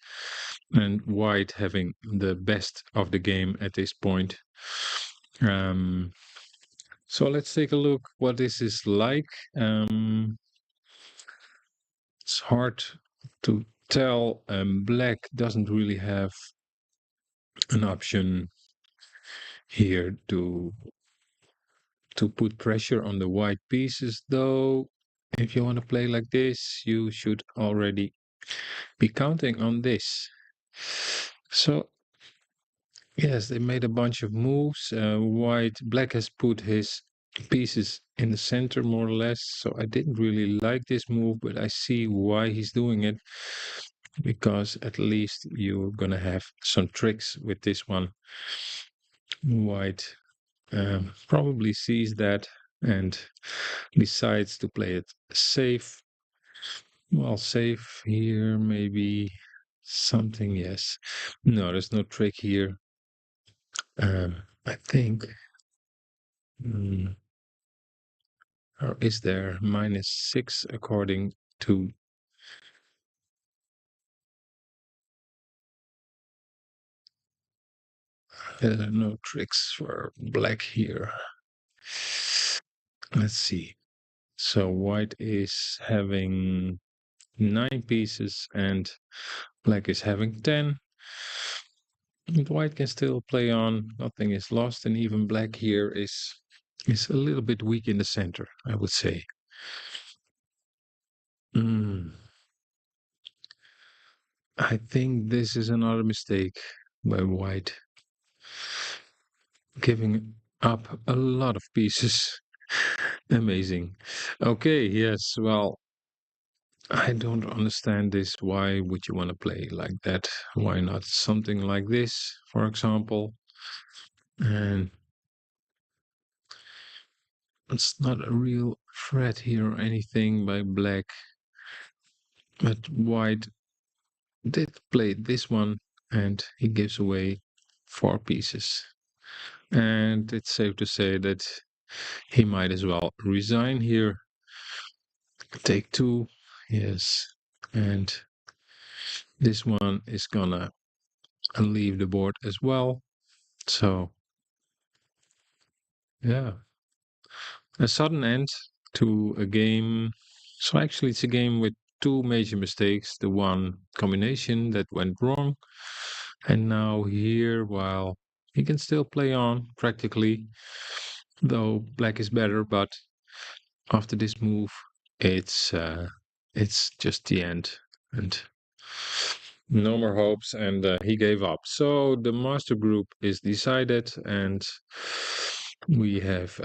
and white having the best of the game at this point. Um, so let's take a look what this is like. It's hard to tell. Black doesn't really have an option here to put pressure on the white pieces, though. If you want to play like this, you should already be counting on this. So yes, they made a bunch of moves. Black has put his pieces in the center more or less. So I didn't really like this move, but I see why he's doing it, because at least you're gonna have some tricks with this one. White probably sees that and decides to play it safe. Well, safe here, maybe something, yes. No, there's no trick here. I think, mm, or is there -6 according to, no tricks for black here. Let's see. So white is having 9 pieces and black is having 10. But white can still play on, nothing is lost, and even black here is a little bit weak in the center, I would say. Mm, I think this is another mistake by white, giving up a lot of pieces. Amazing. Okay, yes, well, I don't understand this. Why would you want to play like that? Why not something like this, for example? And it's not a real threat here or anything by black, but white did play this one and he gives away 4 pieces. And it's safe to say that he might as well resign here. Take 2, yes. And this one is gonna leave the board as well. So, yeah, a sudden end to a game. So, actually, it's a game with 2 major mistakes. The one combination that went wrong, and now here, while he can still play on practically, though black is better, but after this move, it's just the end, and no more hopes, and he gave up. So the master group is decided, and we have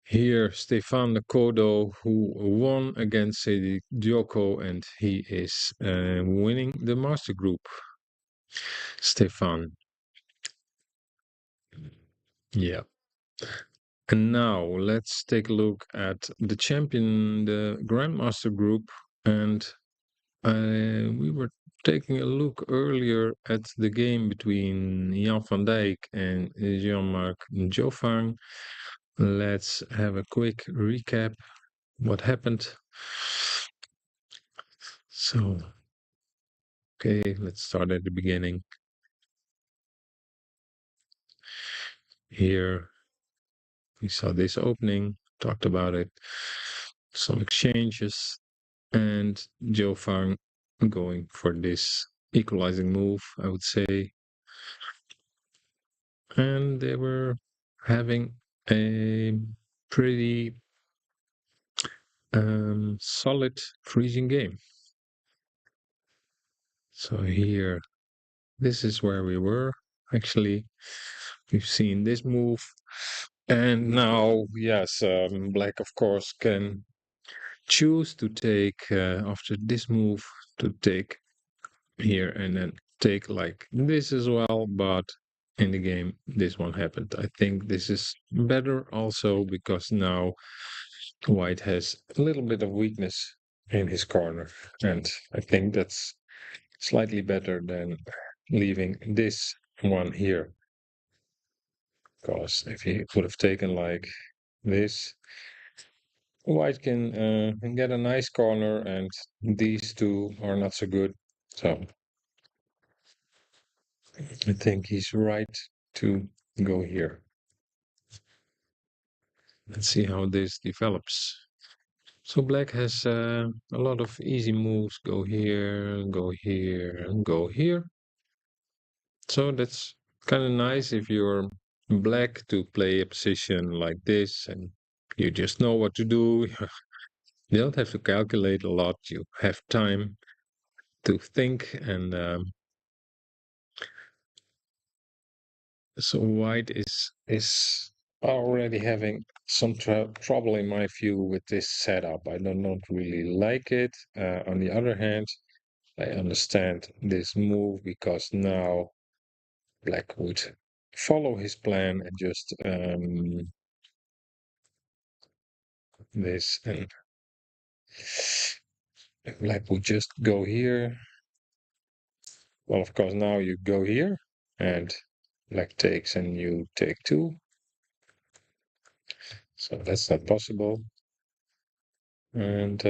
here Stefan Kodo, who won against Sedi Dioko, and he is winning the master group. Stefan. Yeah. And now let's take a look at the champion, the Grandmaster group. And we were taking a look earlier at the game between Jan van Dijk and Jean-Marc Jofang. Let's have a quick recap what happened. So, okay, let's start at the beginning. Here we saw this opening, talked about it, some exchanges, and Joe Fang going for this equalizing move, I would say. And they were having a pretty solid Frisian game. So here, this is where we were. Actually, we've seen this move. And now, yes, black, of course, can choose to take, after this move, to take here and then take like this as well. But in the game, this one happened. I think this is better also because now white has a little bit of weakness in his corner. And I think that's slightly better than leaving this one here. Because if he would have taken like this, white can get a nice corner, and these two are not so good. So I think he's right to go here. Let's see how this develops. So black has a lot of easy moves. Go here, go here, and go here. So that's kind of nice if you're black to play a position like this and you just know what to do. You don't have to calculate a lot. You have time to think, and so white is already having some trouble in my view with this setup. I do not really like it. On the other hand, I understand this move because now black would follow his plan and just this, and black would just go here. Well, of course, now you go here and black takes and you take two. So that's not possible. And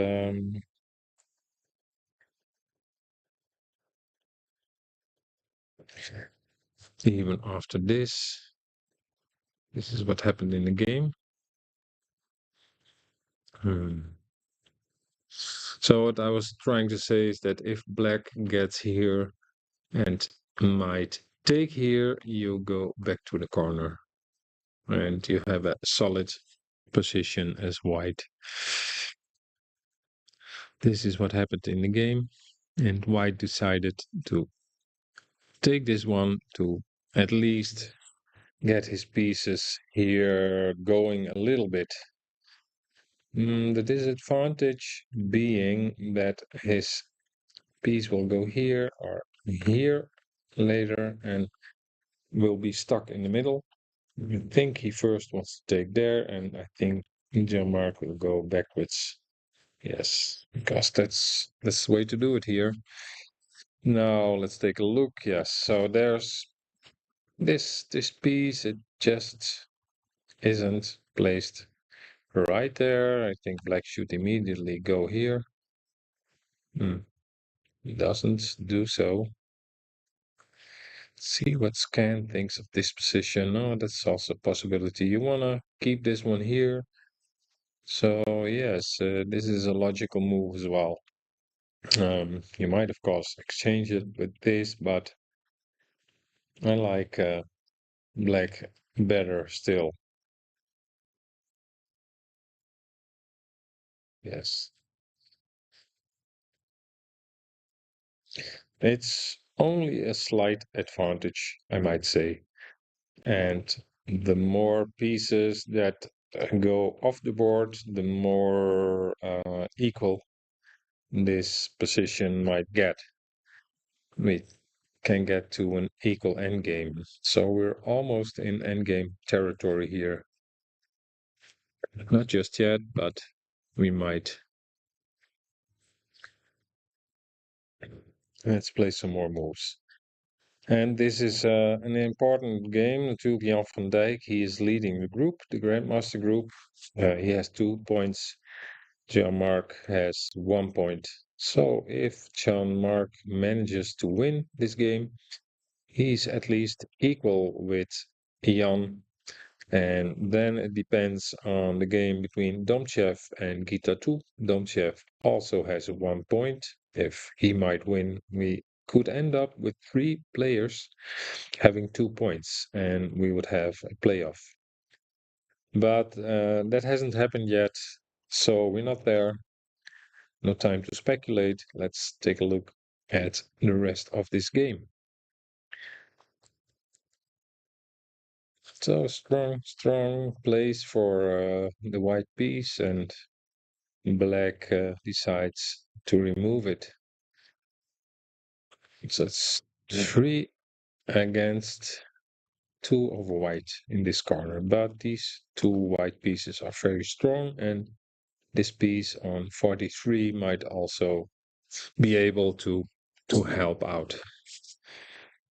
even after this is what happened in the game. So what I was trying to say is that if black gets here and might take here, you go back to the corner and you have a solid position as white. This is what happened in the game, and white decided to take this one to at least get his pieces here going a little bit. The disadvantage being that his piece will go here or here later and will be stuck in the middle. I think he first wants to take there, and I think Jean-Marc will go backwards. Yes, because that's the way to do it here. Now let's take a look. Yes, so there's this piece. It just isn't placed right there. I think black should immediately go here. He doesn't do so. See what Scan thinks of this position. Oh, that's also a possibility. You want to keep this one here. So yes, this is a logical move as well. You might, of course, exchange it with this, but I like black better still. Yes. It's only a slight advantage, I might say. And the more pieces that go off the board, the more equal this position might get. We can get to an equal endgame. So we're almost in endgame territory here. Not just yet, but we might. Let's play some more moves. And this is an important game. To Jan van Dijk, he is leading the group, the Grandmaster group. He has 2 points. Jean-Marc has 1 point. So if Jean-Marc manages to win this game, he's at least equal with Jan. And then it depends on the game between Domchev and Gita 2. Domchev also has a 1 point. If he might win, we could end up with 3 players having 2 points, and we would have a playoff. But that hasn't happened yet. So we're not there. No time to speculate. Let's take a look at the rest of this game. So strong place for the white piece, and black decides to remove it. So it's 3 against 2 of white in this corner, but these 2 white pieces are very strong, and this piece on 43 might also be able to help out.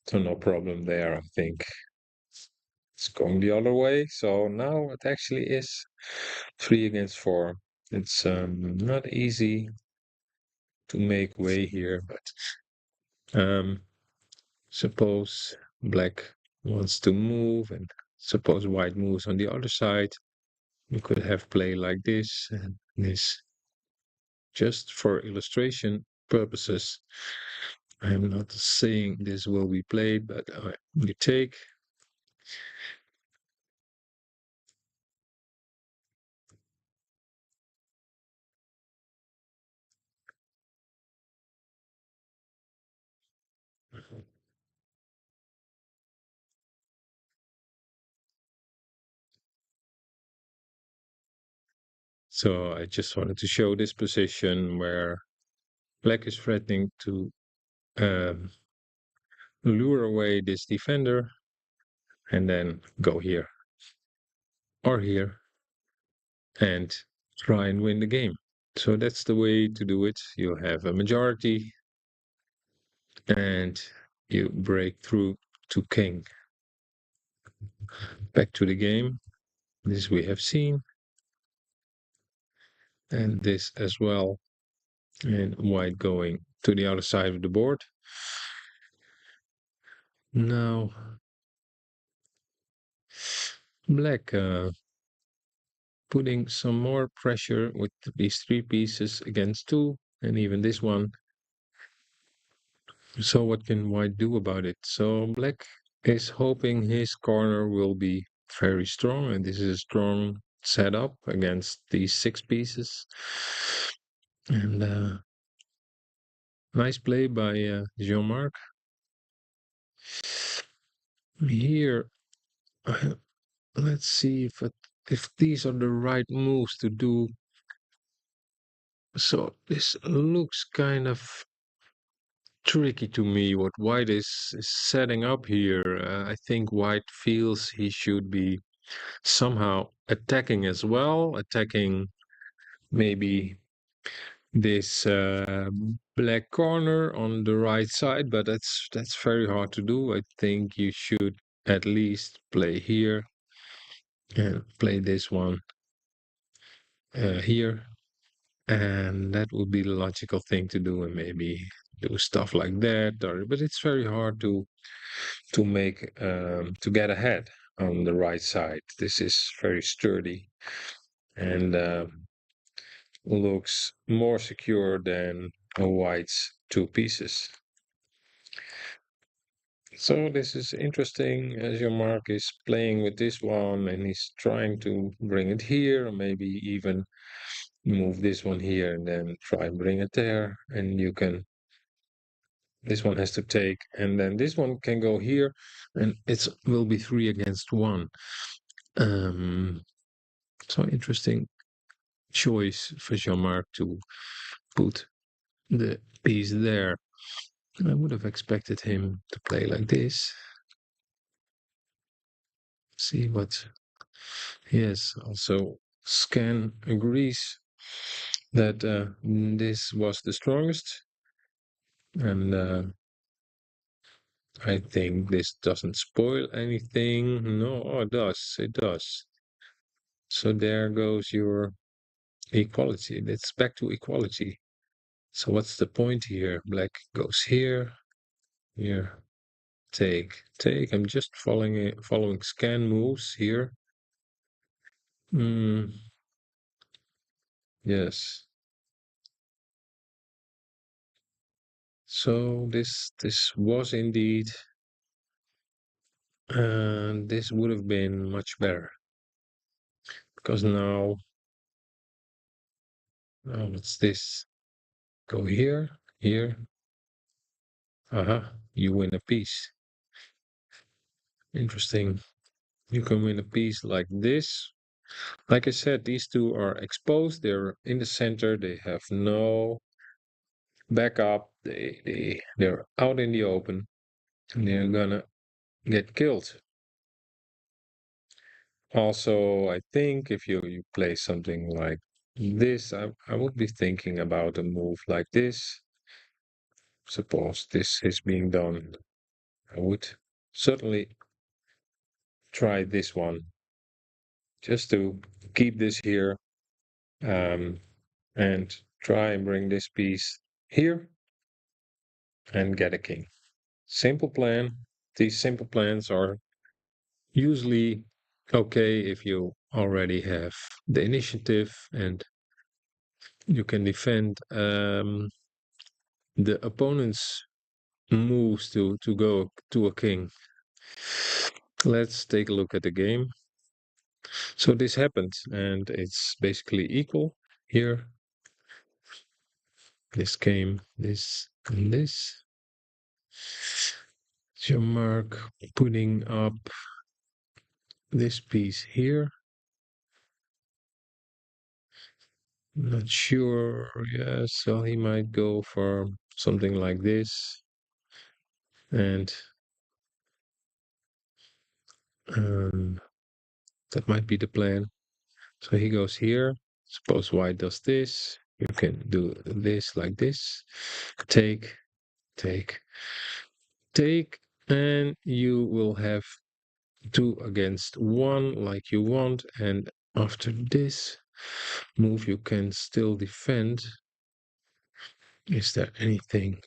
So no problem there, I think. It's going the other way. So now it actually is 3 against 4. It's not easy to make way here, but suppose black wants to move, and suppose white moves on the other side. We could have play like this and this, just for illustration purposes. I'm not saying this will be played, but you take. So I just wanted to show this position where black is threatening to um, lure away this defender and then go here or here and try and win the game. So that's the way to do it. You have a majority and you break through to king. Back to the game. This we have seen. And this as well. And white going to the other side of the board. Now black putting some more pressure with these 3 pieces against 2, and even this one. So what can white do about it? So black is hoping his corner will be very strong, and this is a strong setup against these 6 pieces. And nice play by Jean-Marc. Here, let's see if these are the right moves to do. So this looks kind of tricky to me what white is setting up here. I think white feels he should be somehow attacking as well, attacking maybe this black corner on the right side, but that's very hard to do. I think you should at least play here and play this one here, and that would be the logical thing to do, and maybe do stuff like that. But it's very hard to make to get ahead on the right side. This is very sturdy and looks more secure than a white's 2 pieces. So this is interesting, as your mark is playing with this one and he's trying to bring it here, or maybe even move this one here and then try and bring it there, and you can, this one has to take, and then this one can go here, and it will be 3 against 1. So interesting choice for Jean-Marc to put the piece there. I would have expected him to play like this. See what. Yes, also Scan agrees that this was the strongest, and I think this doesn't spoil anything. No, oh, it does. It does. So there goes your equality. It's back to equality. So what's the point here? Black goes here, here, take. I'm just following scan moves here. Yes. So this was indeed, this would have been much better, because now What's this? Go here, here. You win a piece. Interesting. You can win a piece like this. Like I said, these two are exposed. They're in the center. They have no backup. They're out in the open. And they're gonna get killed. Also, I think if you play something like this, I would be thinking about a move like this. Suppose this is being done. I would certainly try this one just to keep this here, um, and try and bring this piece here and get a king. Simple plan. These simple plans are usually okay if you already have the initiative and you can defend the opponent's moves to go to a king. Let's take a look at the game. So this happened and it's basically equal here. This came, this and this. So Mark putting up this piece here. Not sure. Yeah, so he might go for something like this. And um, that might be the plan. So he goes here. Suppose white does this. You can do this like this. Take, take, take. And you will have 2 against 1 like you want. And after this move, you can still defend. Is there anything?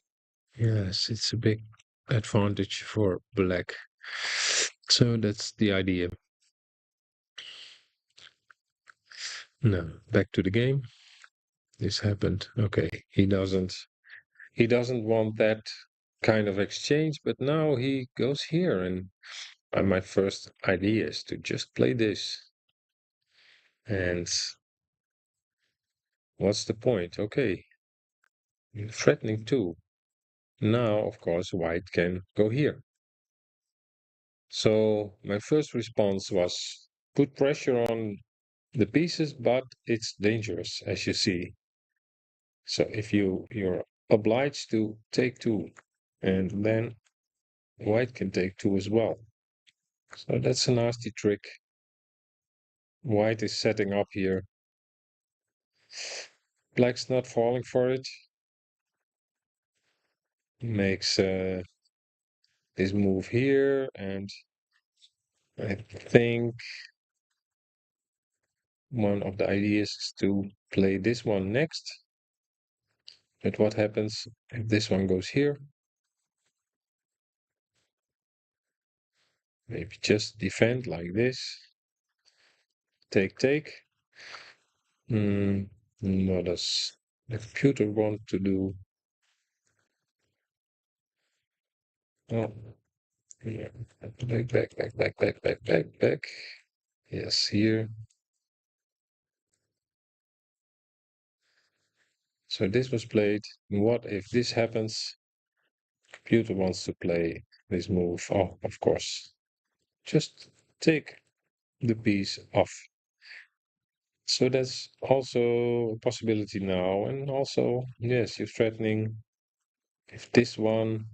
Yes, it's a big advantage for black. So that's the idea. Now, back to the game. This happened. Okay, he doesn't want that kind of exchange, but now he goes here and my first idea is to just play this. And what's the point? Okay, you're threatening too. Now, of course, white can go here. So my first response was put pressure on the pieces, but it's dangerous, as you see. So if you're obliged to take 2, and then white can take 2 as well. So that's a nasty trick. White is setting up here. Black's not falling for it. Makes this move here, and I think one of the ideas is to play this one next. But what happens if this one goes here? Maybe just defend like this. Take, take. What does the computer want to do? Oh, yeah. Back, back, back, back, back, back, back, back. Yes, here. So this was played. What if this happens? Computer wants to play this move. Oh, of course. Just take the piece off. So that's also a possibility now. And also, yes, you're threatening. If this one,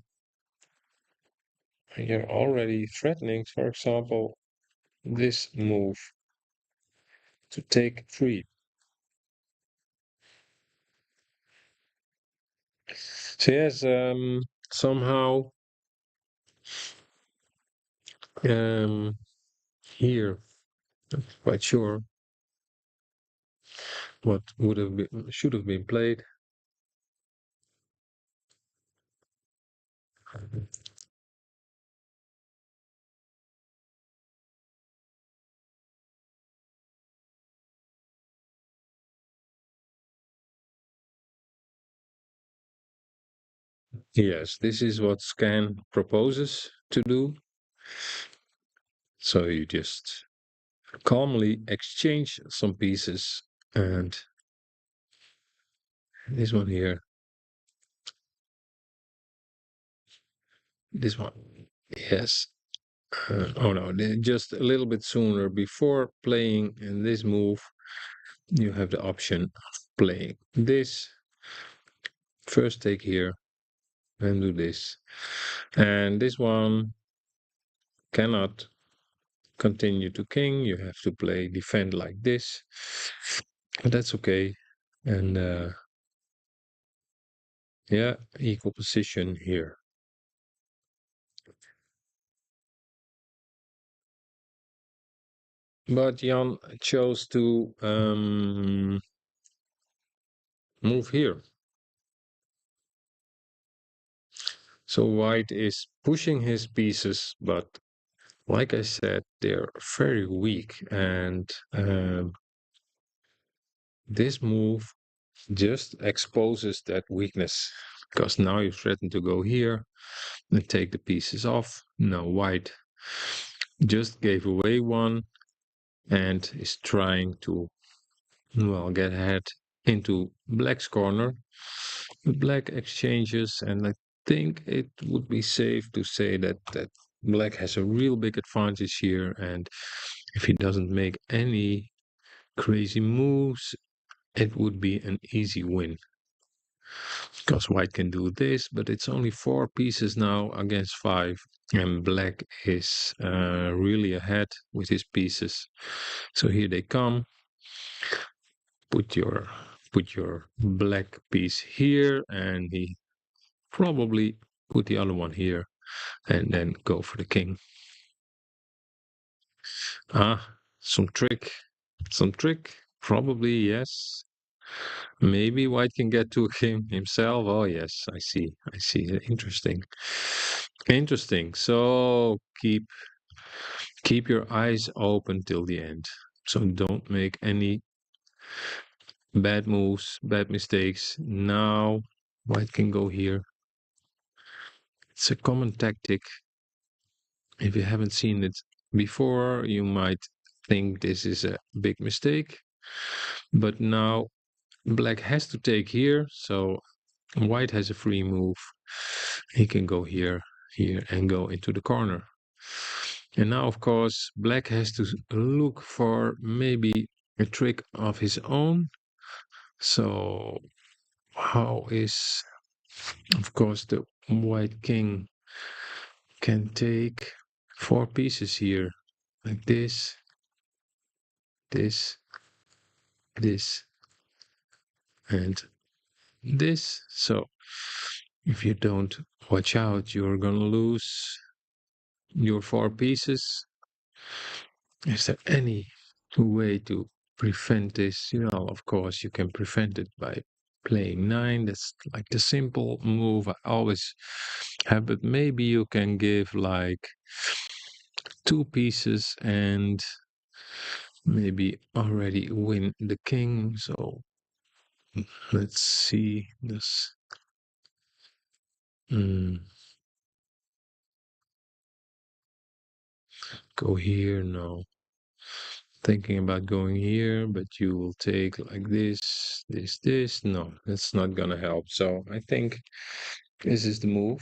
you're already threatening, for example, this move to take 3. So yes, somehow here, not quite sure what would have been should have been played. Yes, this is what scan proposes to do. So you just calmly exchange some pieces and This one here. This one. Yes. Oh no, just a little bit sooner before playing in this move, you have the option of playing this. First take here and do this. And this one cannot continue to king. You have to play defend like this. But that's okay. And yeah, equal position here. But Jan chose to move here. So white is pushing his pieces, but like I said, they're very weak. And this move just exposes that weakness. Because now you threaten to go here and take the pieces off. Now white just gave away one and is trying to, well, get ahead into black's corner. The black exchanges, and I think it would be safe to say that black has a real big advantage here, and if he doesn't make any crazy moves, it would be an easy win. Because white can do this, but it's only 4 pieces now against 5, and black is really ahead with his pieces. So here they come. Put your black piece here, and he probably put the other one here, and then go for the king. Ah, some trick. Probably yes. Maybe white can get to him himself. Oh yes, I see. I see. Interesting. Interesting. So keep your eyes open till the end. So don't make any bad moves, bad mistakes. Now white can go here. It's a common tactic. If you haven't seen it before, you might think this is a big mistake. But now black has to take here, so white has a free move. He can go here, here, and go into the corner. And now, of course, black has to look for maybe a trick of his own. So, how is, of course, the white king can take 4 pieces here, like this, this, this, and this. So, if you don't watch out, you're gonna lose your 4 pieces. Is there any way to prevent this? You know, of course, you can prevent it by playing 9. That's like the simple move I always have, but maybe you can give like 2 pieces and maybe already win the king. So let's see this. Go here, no. Thinking about going here, but you will take like this. No, that's not gonna help. So I think this is the move.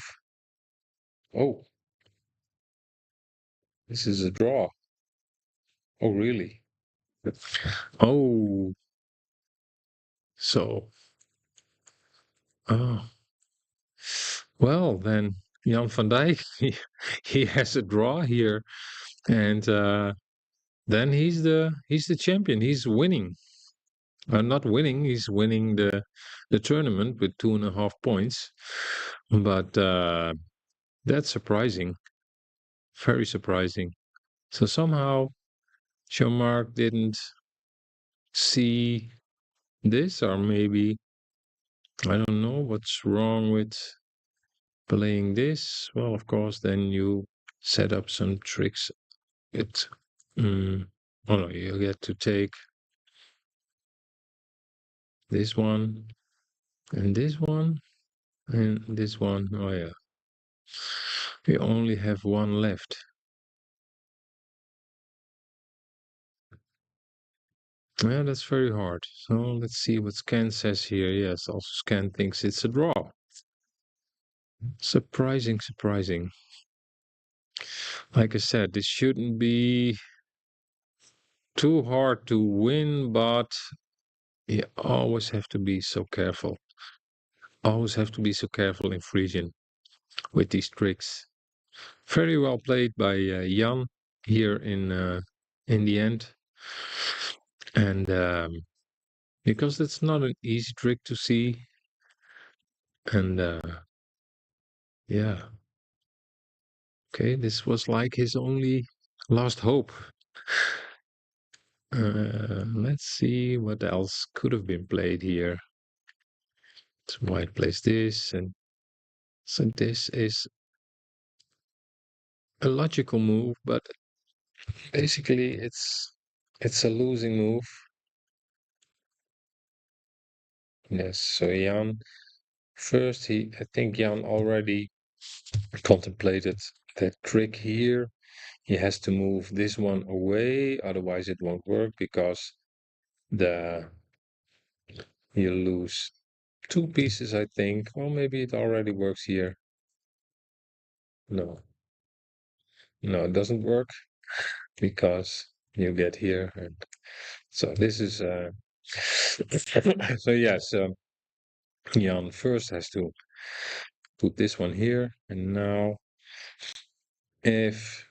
Oh, this is a draw. Oh, really? Oh, so, oh, well, then Jan van Dijk, he has a draw here, and then he's the champion. He's winning. Not winning. He's winning the tournament with 2.5 points. But that's surprising. Very surprising. So somehow Jean-Marc didn't see this, or maybe I don't know what's wrong with playing this. Well, of course, then you set up some tricks. It, oh no, you get to take this one and this one and this one. Oh yeah, we only have one left. Yeah, that's very hard. So let's see what Scan says here. Yes, also Scan thinks it's a draw. Surprising, surprising. Like I said, this shouldn't be too hard to win, but you always have to be so careful. Always have to be so careful in Frisian with these tricks. Very well played by Jan here in the end, and because it's not an easy trick to see, and yeah, okay, this was like his only last hope. Let's see what else could have been played here. So white plays this, and so this is a logical move, but basically it's a losing move. Yes, so Jan first I think Jan already contemplated that trick here. He has to move this one away, otherwise it won't work because the you lose two pieces, I think. Well, maybe it already works here. No, no, it doesn't work because you get here. And so this is so yes, Jan first has to put this one here, and now if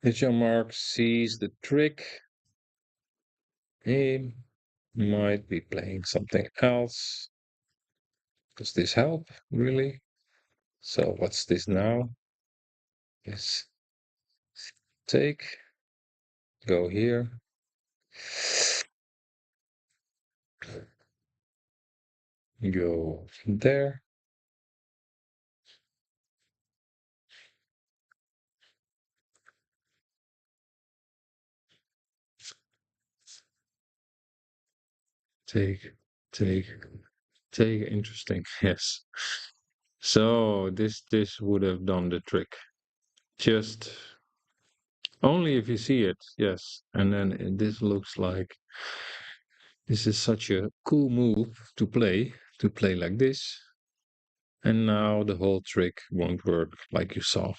Jean-Marc sees the trick, he might be playing something else. Does this help, really? So what's this now? Yes, take, go here, go there, take, take, take. Interesting. Yes. So this would have done the trick. Just only if you see it, yes. And then this looks like this is such a cool move to play like this. And now the whole trick won't work like you saw.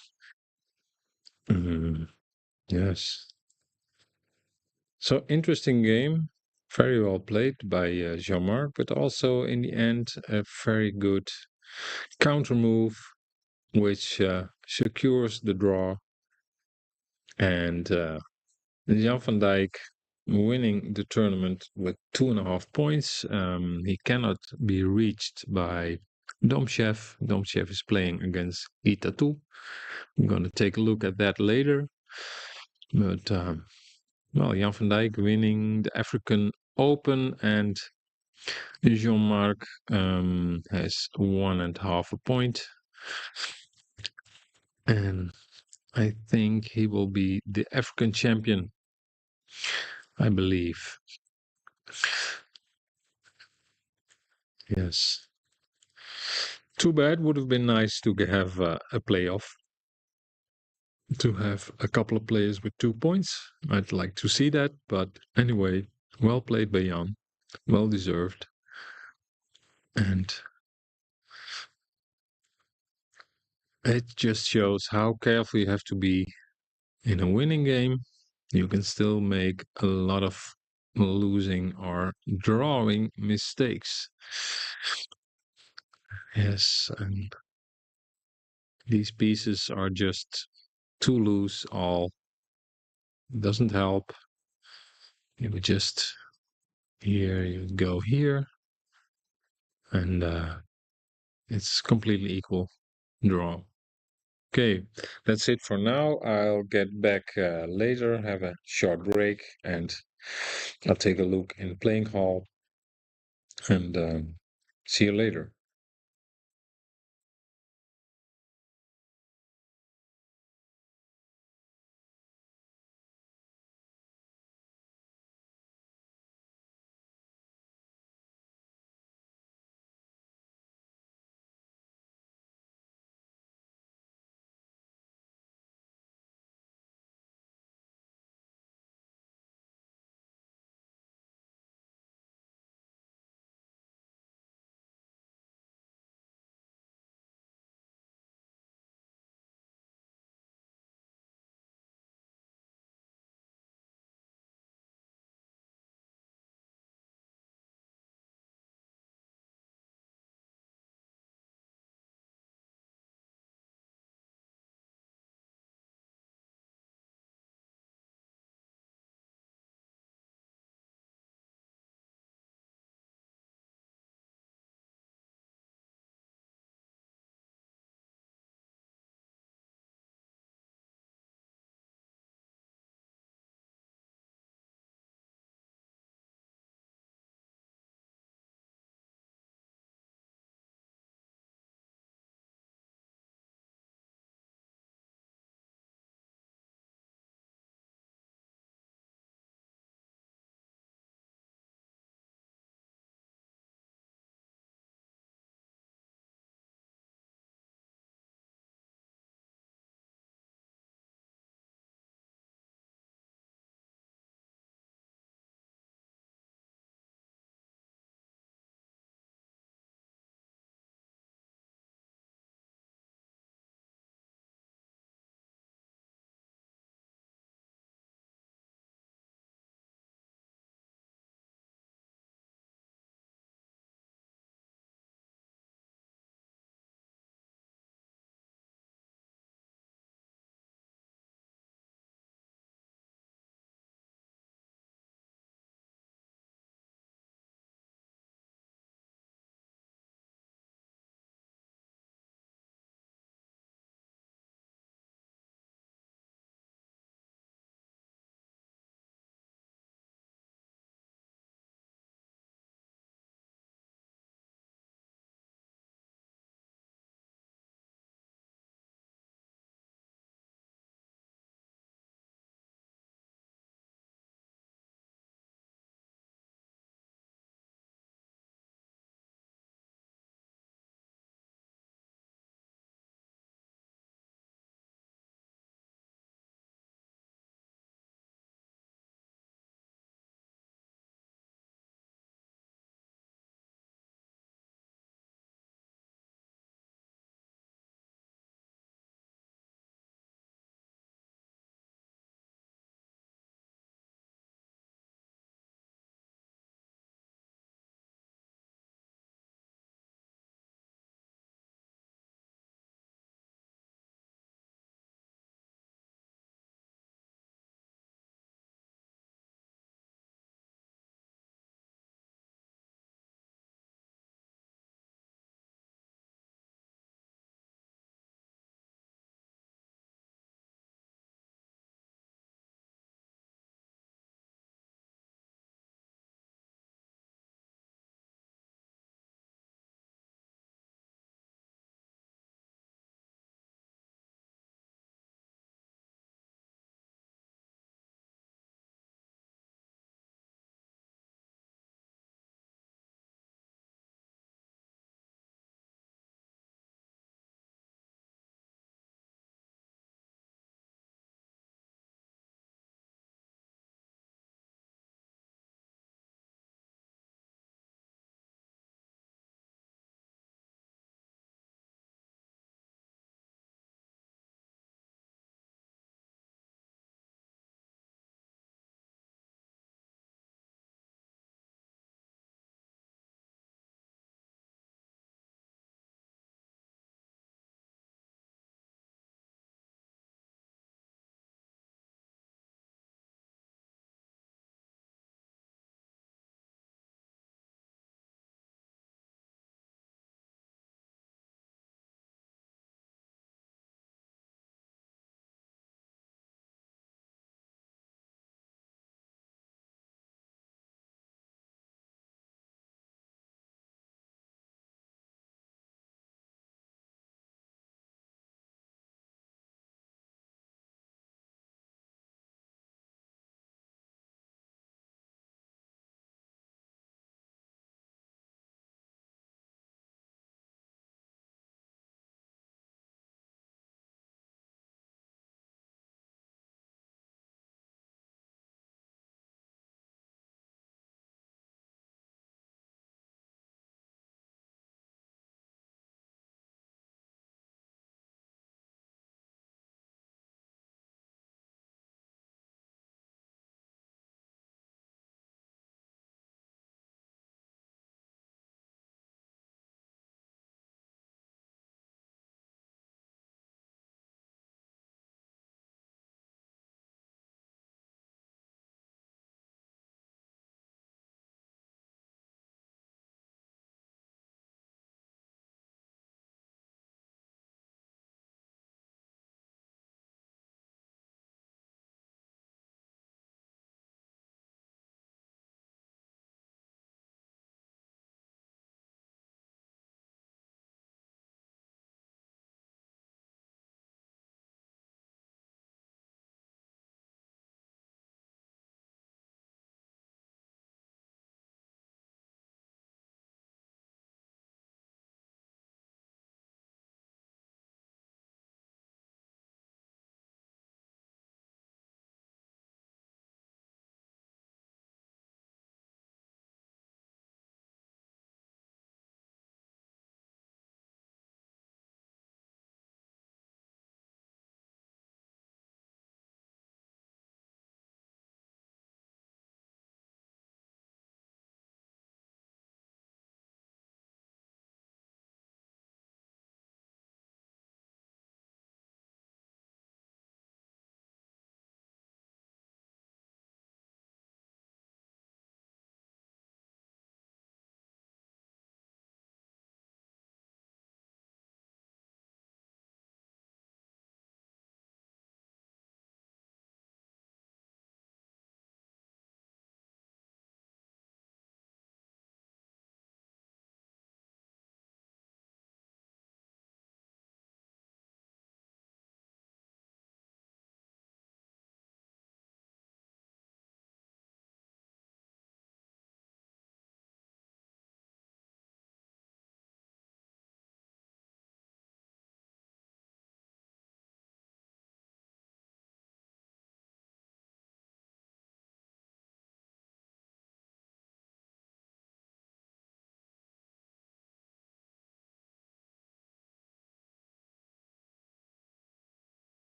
Yes. So interesting game. Very well played by Jean-Marc, but also in the end, a very good counter move, which secures the draw. And Jan van Dijk winning the tournament with 2.5 points. He cannot be reached by Domchev. Domchev is playing against Itatu. I'm going to take a look at that later. But well, Jan van Dijk winning the African Open, and Jean-Marc has 1.5 point. And I think he will be the African champion, I believe. Yes. Too bad. Would have been nice to have a playoff, to have a couple of players with 2 points. I'd like to see that. But anyway, well played by Jan. Well deserved. And it just shows how careful you have to be in a winning game. You can still make a lot of losing or drawing mistakes. Yes, and these pieces are just too loose. All doesn't help. You would just here, you go here, and it's completely equal draw. Okay, that's it for now. I'll get back later, have a short break, and I'll take a look in the playing hall, and see you later.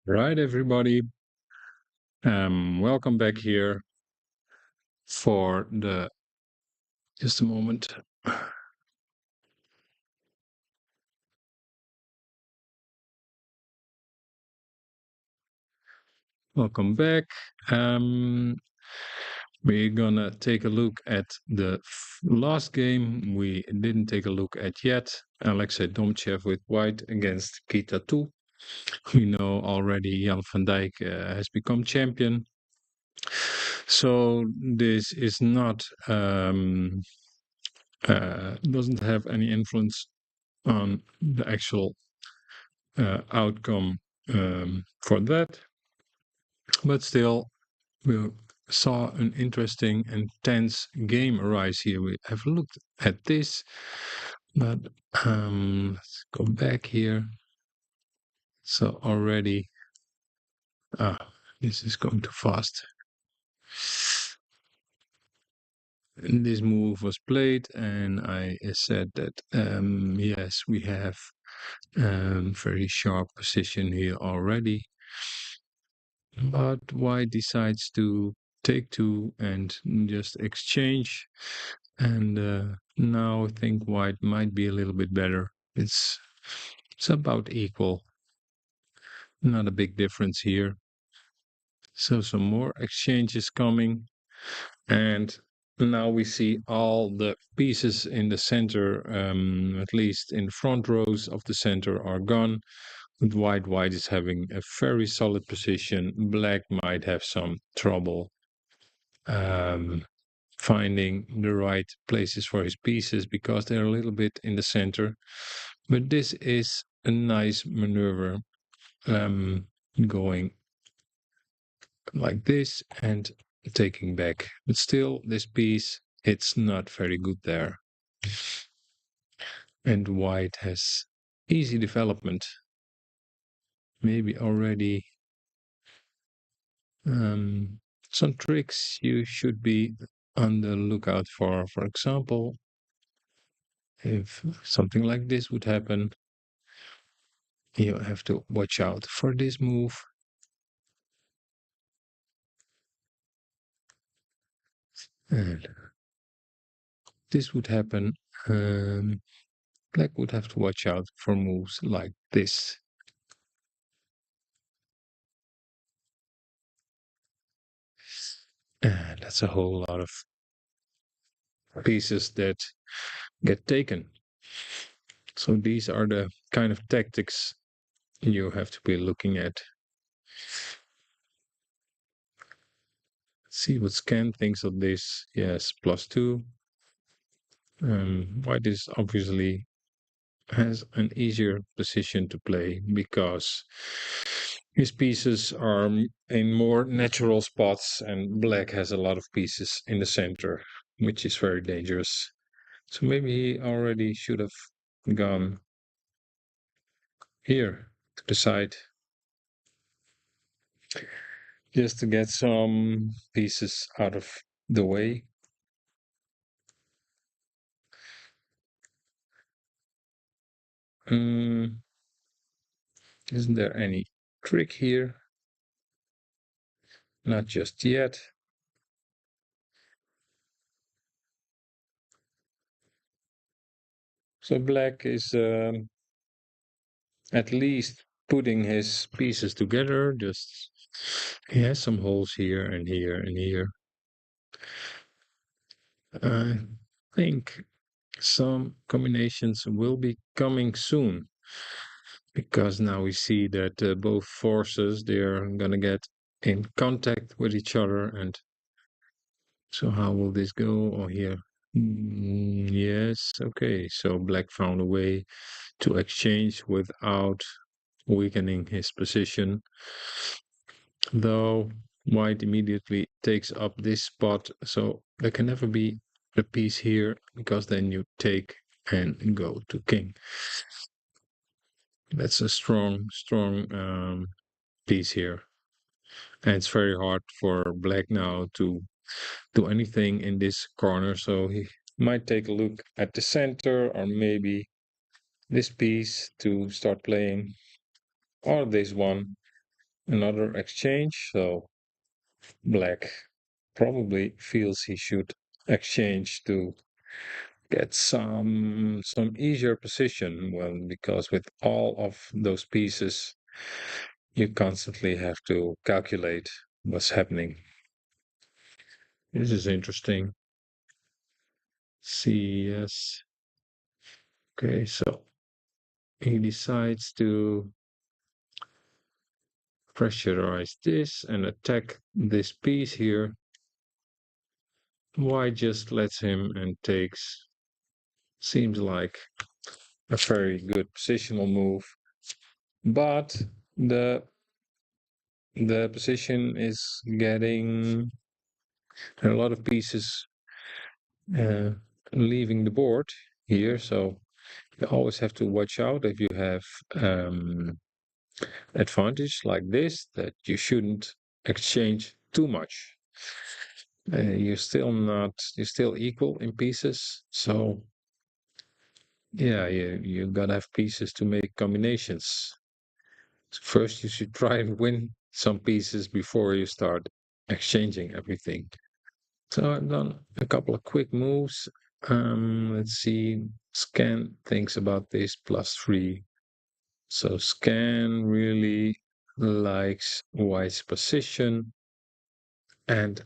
Right, everybody. Welcome back here for the. Just a moment. Welcome back. We're gonna take a look at the last game we didn't take a look at yet. Alexei Domchev with white against Kita 2. We know already Jan van Dijk has become champion. So this is not doesn't have any influence on the actual outcome for that. But still, we saw an interesting and tense game arise here. We have looked at this, but let's go back here. So already, this is going too fast. And this move was played, and I said that yes, we have very sharp position here already. But white decides to take two and just exchange. And now I think white might be a little bit better. It's about equal. Not a big difference here. So some more exchanges coming. And now we see all the pieces in the center, at least in the front rows of the center, are gone. With white is having a very solid position. Black might have some trouble finding the right places for his pieces because they're a little bit in the center. But this is a nice maneuver going like this and taking back. But still, this piece, it's not very good there. And white has easy development. Maybe already some tricks you should be on the lookout for. For example, if something like this would happen, you have to watch out for this move. And this would happen. Black would have to watch out for moves like this. And that's a whole lot of pieces that get taken. So these are the kind of tactics you have to be looking at. See what Scan thinks of this. Yes, +2. White is obviously has an easier position to play because his pieces are in more natural spots and black has a lot of pieces in the center, which is very dangerous. So maybe he already should have gone here to the side just to get some pieces out of the way. Isn't there any trick here? Not just yet. So black is at least putting his pieces together. Just he has some holes here and here and here. I think some combinations will be coming soon because now we see that both forces they're gonna get in contact with each other. And so how will this go? Oh, here. Yes, okay. So black found a way to exchange without weakening his position, though white immediately takes up this spot. So there can never be a piece here because then you take and go to king. That's a strong piece here. And it's very hard for black now to do anything in this corner. So he might take a look at the center or maybe this piece to start playing, or this one. another exchange. So black probably feels he should exchange to get some easier position. Well, because with all of those pieces, you constantly have to calculate what's happening. This is interesting. See, yes. Okay, so he decides to pressurize this and attack this piece here. White just lets him and takes. Seems like a very good positional move, but the the position is getting a lot of pieces uh, leaving the board here, so you always have to watch out if you have advantage like this, that you shouldn't exchange too much. You're still equal in pieces, so yeah, you gotta have pieces to make combinations. First, you should try and win some pieces before you start exchanging everything. So I've done a couple of quick moves. Let's see. Scan thinks about this +3. So Scan really likes White's position. And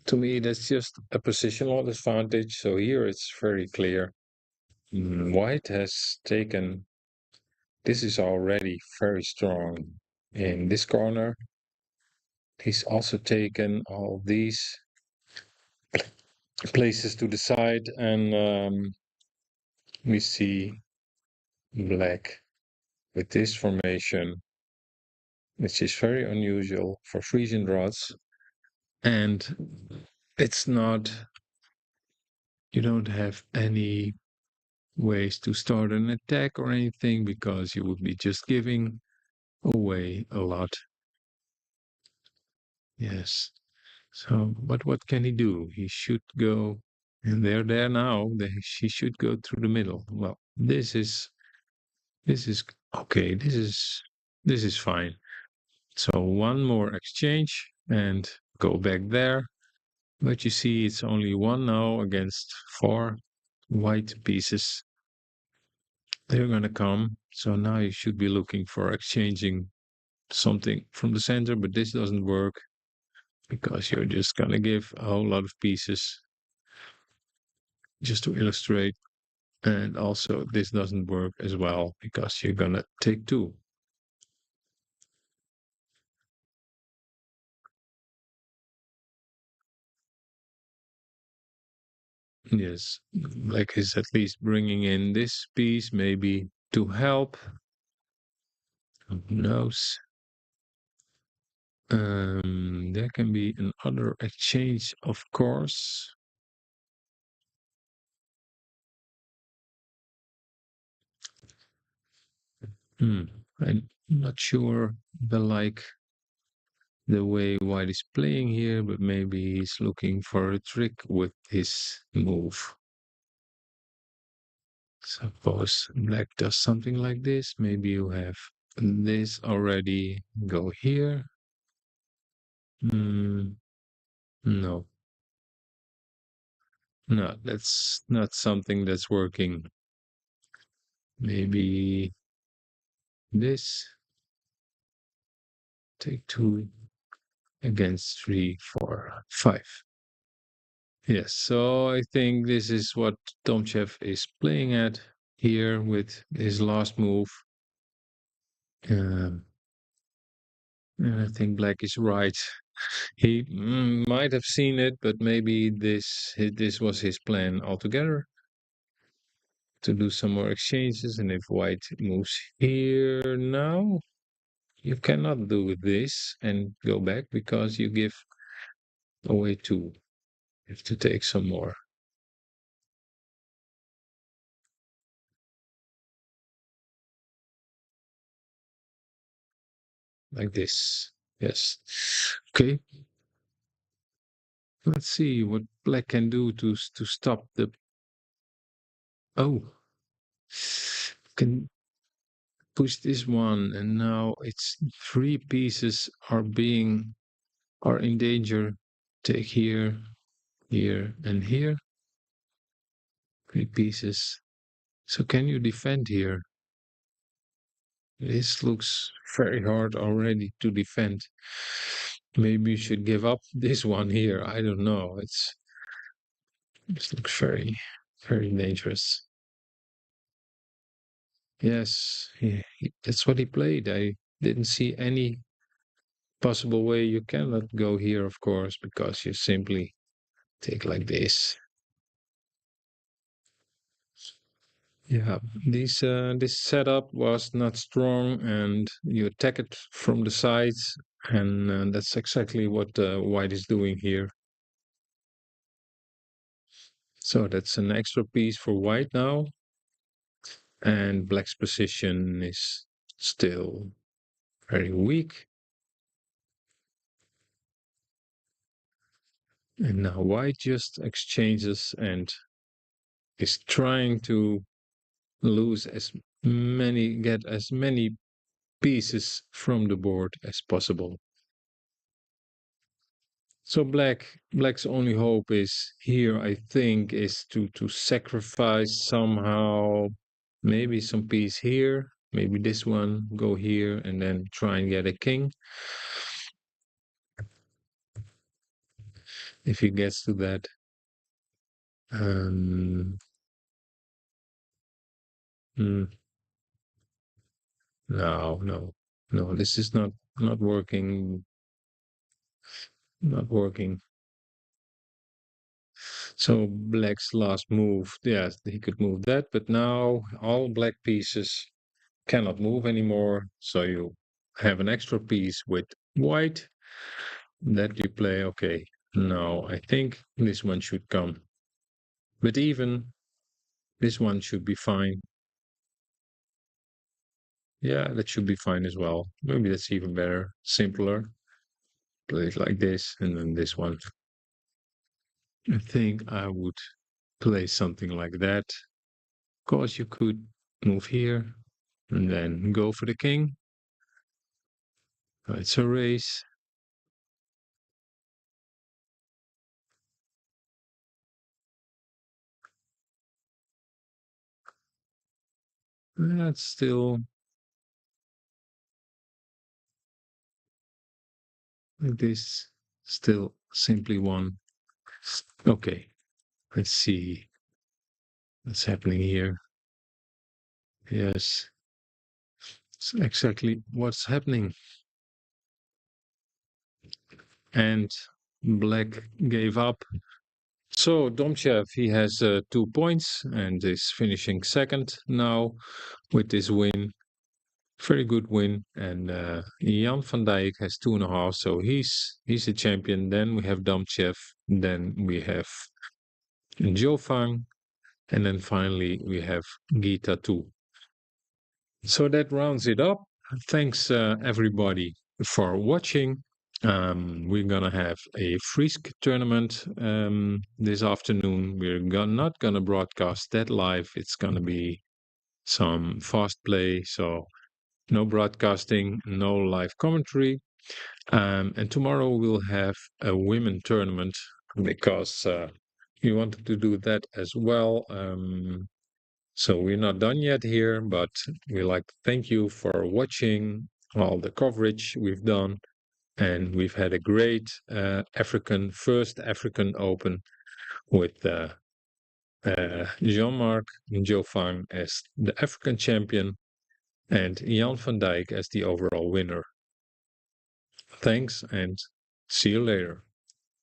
to me, that's just a positional advantage. So here it's very clear. White has taken, this is already very strong in this corner. He's also taken all these places to the side, and we see black with this formation, which is very unusual for Frisian draughts. And it's not, you don't have any ways to start an attack or anything because you would be just giving away a lot. Yes. So, but what can he do? He should go, and they're there now. She should go through the middle. Well, this is okay. This is fine. So one more exchange and go back there. But you see, it's only one now against four white pieces. They're gonna come. So now you should be looking for exchanging something from the center, but this doesn't work because you're just gonna give a whole lot of pieces just to illustrate. And also this doesn't work as well because you're gonna take two. Yes, like is at least bringing in this piece maybe to help. Who knows? There can be another exchange, of course. Hmm. I'm not sure the way White is playing here, but maybe he's looking for a trick with his move. Suppose Black does something like this. Maybe you have this already. Go here. No, no, that's not something that's working. Maybe this. Take two against 3, 4, 5. Yes, so I think this is what Tomchev is playing at here with his last move. Um, and I think Black is right. He might have seen it, but maybe this was his plan altogether to do some more exchanges. And if White moves here now, you cannot do this and go back because you give away 2. You have to take some more. Like this. Yes. Okay. Let's see what black can do to stop the. Oh, can push this one, and now it's three pieces are in danger. Take here, here, and here. Three pieces. So can you defend here? This looks very hard already to defend. Maybe you should give up this one here. I don't know. This looks very, very dangerous. Yes, that's what he played. I didn't see any possible way. You cannot go here, of course, because you simply take like this. Yeah, this setup was not strong, and you attack it from the sides, and that's exactly what White is doing here. So that's an extra piece for White now, and Black's position is still very weak. And now White just exchanges and is trying to get as many pieces from the board as possible. So Black's only hope is here, I think, is to sacrifice somehow, maybe some piece here, maybe this one, go here, and then try and get a king. If he gets to that. Um, hmm, no, this is not working, not working. So Black's last move, yes, he could move that, but now all Black pieces cannot move anymore. So you have an extra piece with White that you play. Okay, no, I think this one should come. But even this one should be fine. Yeah, that should be fine as well. Maybe that's even better, simpler. Play it like this, and then this one. I think I would play something like that. Of course, you could move here and then go for the king. It's a race. That's still like this. Still simply one. Okay, let's see what's happening here. Yes, it's exactly what's happening. And Black gave up. So Domchev, he has 2 points and is finishing second now with this win. Very good win. And Jan van Dijk has 2.5, so he's a champion. Then we have Domchev. Then we have Jofang. And then finally we have Gita too. So that rounds it up. Thanks everybody for watching. We're gonna have a Frisk tournament this afternoon. Not gonna broadcast that live. It's gonna be some fast play, so no broadcasting, no live commentary. And tomorrow we'll have a women tournament because we wanted to do that as well. So we're not done yet here, but we like to thank you for watching all the coverage we've done. And we've had a great first African Open with Jean-Marc Jofang as the African champion and Jan van Dijk as the overall winner. Thanks and see you later.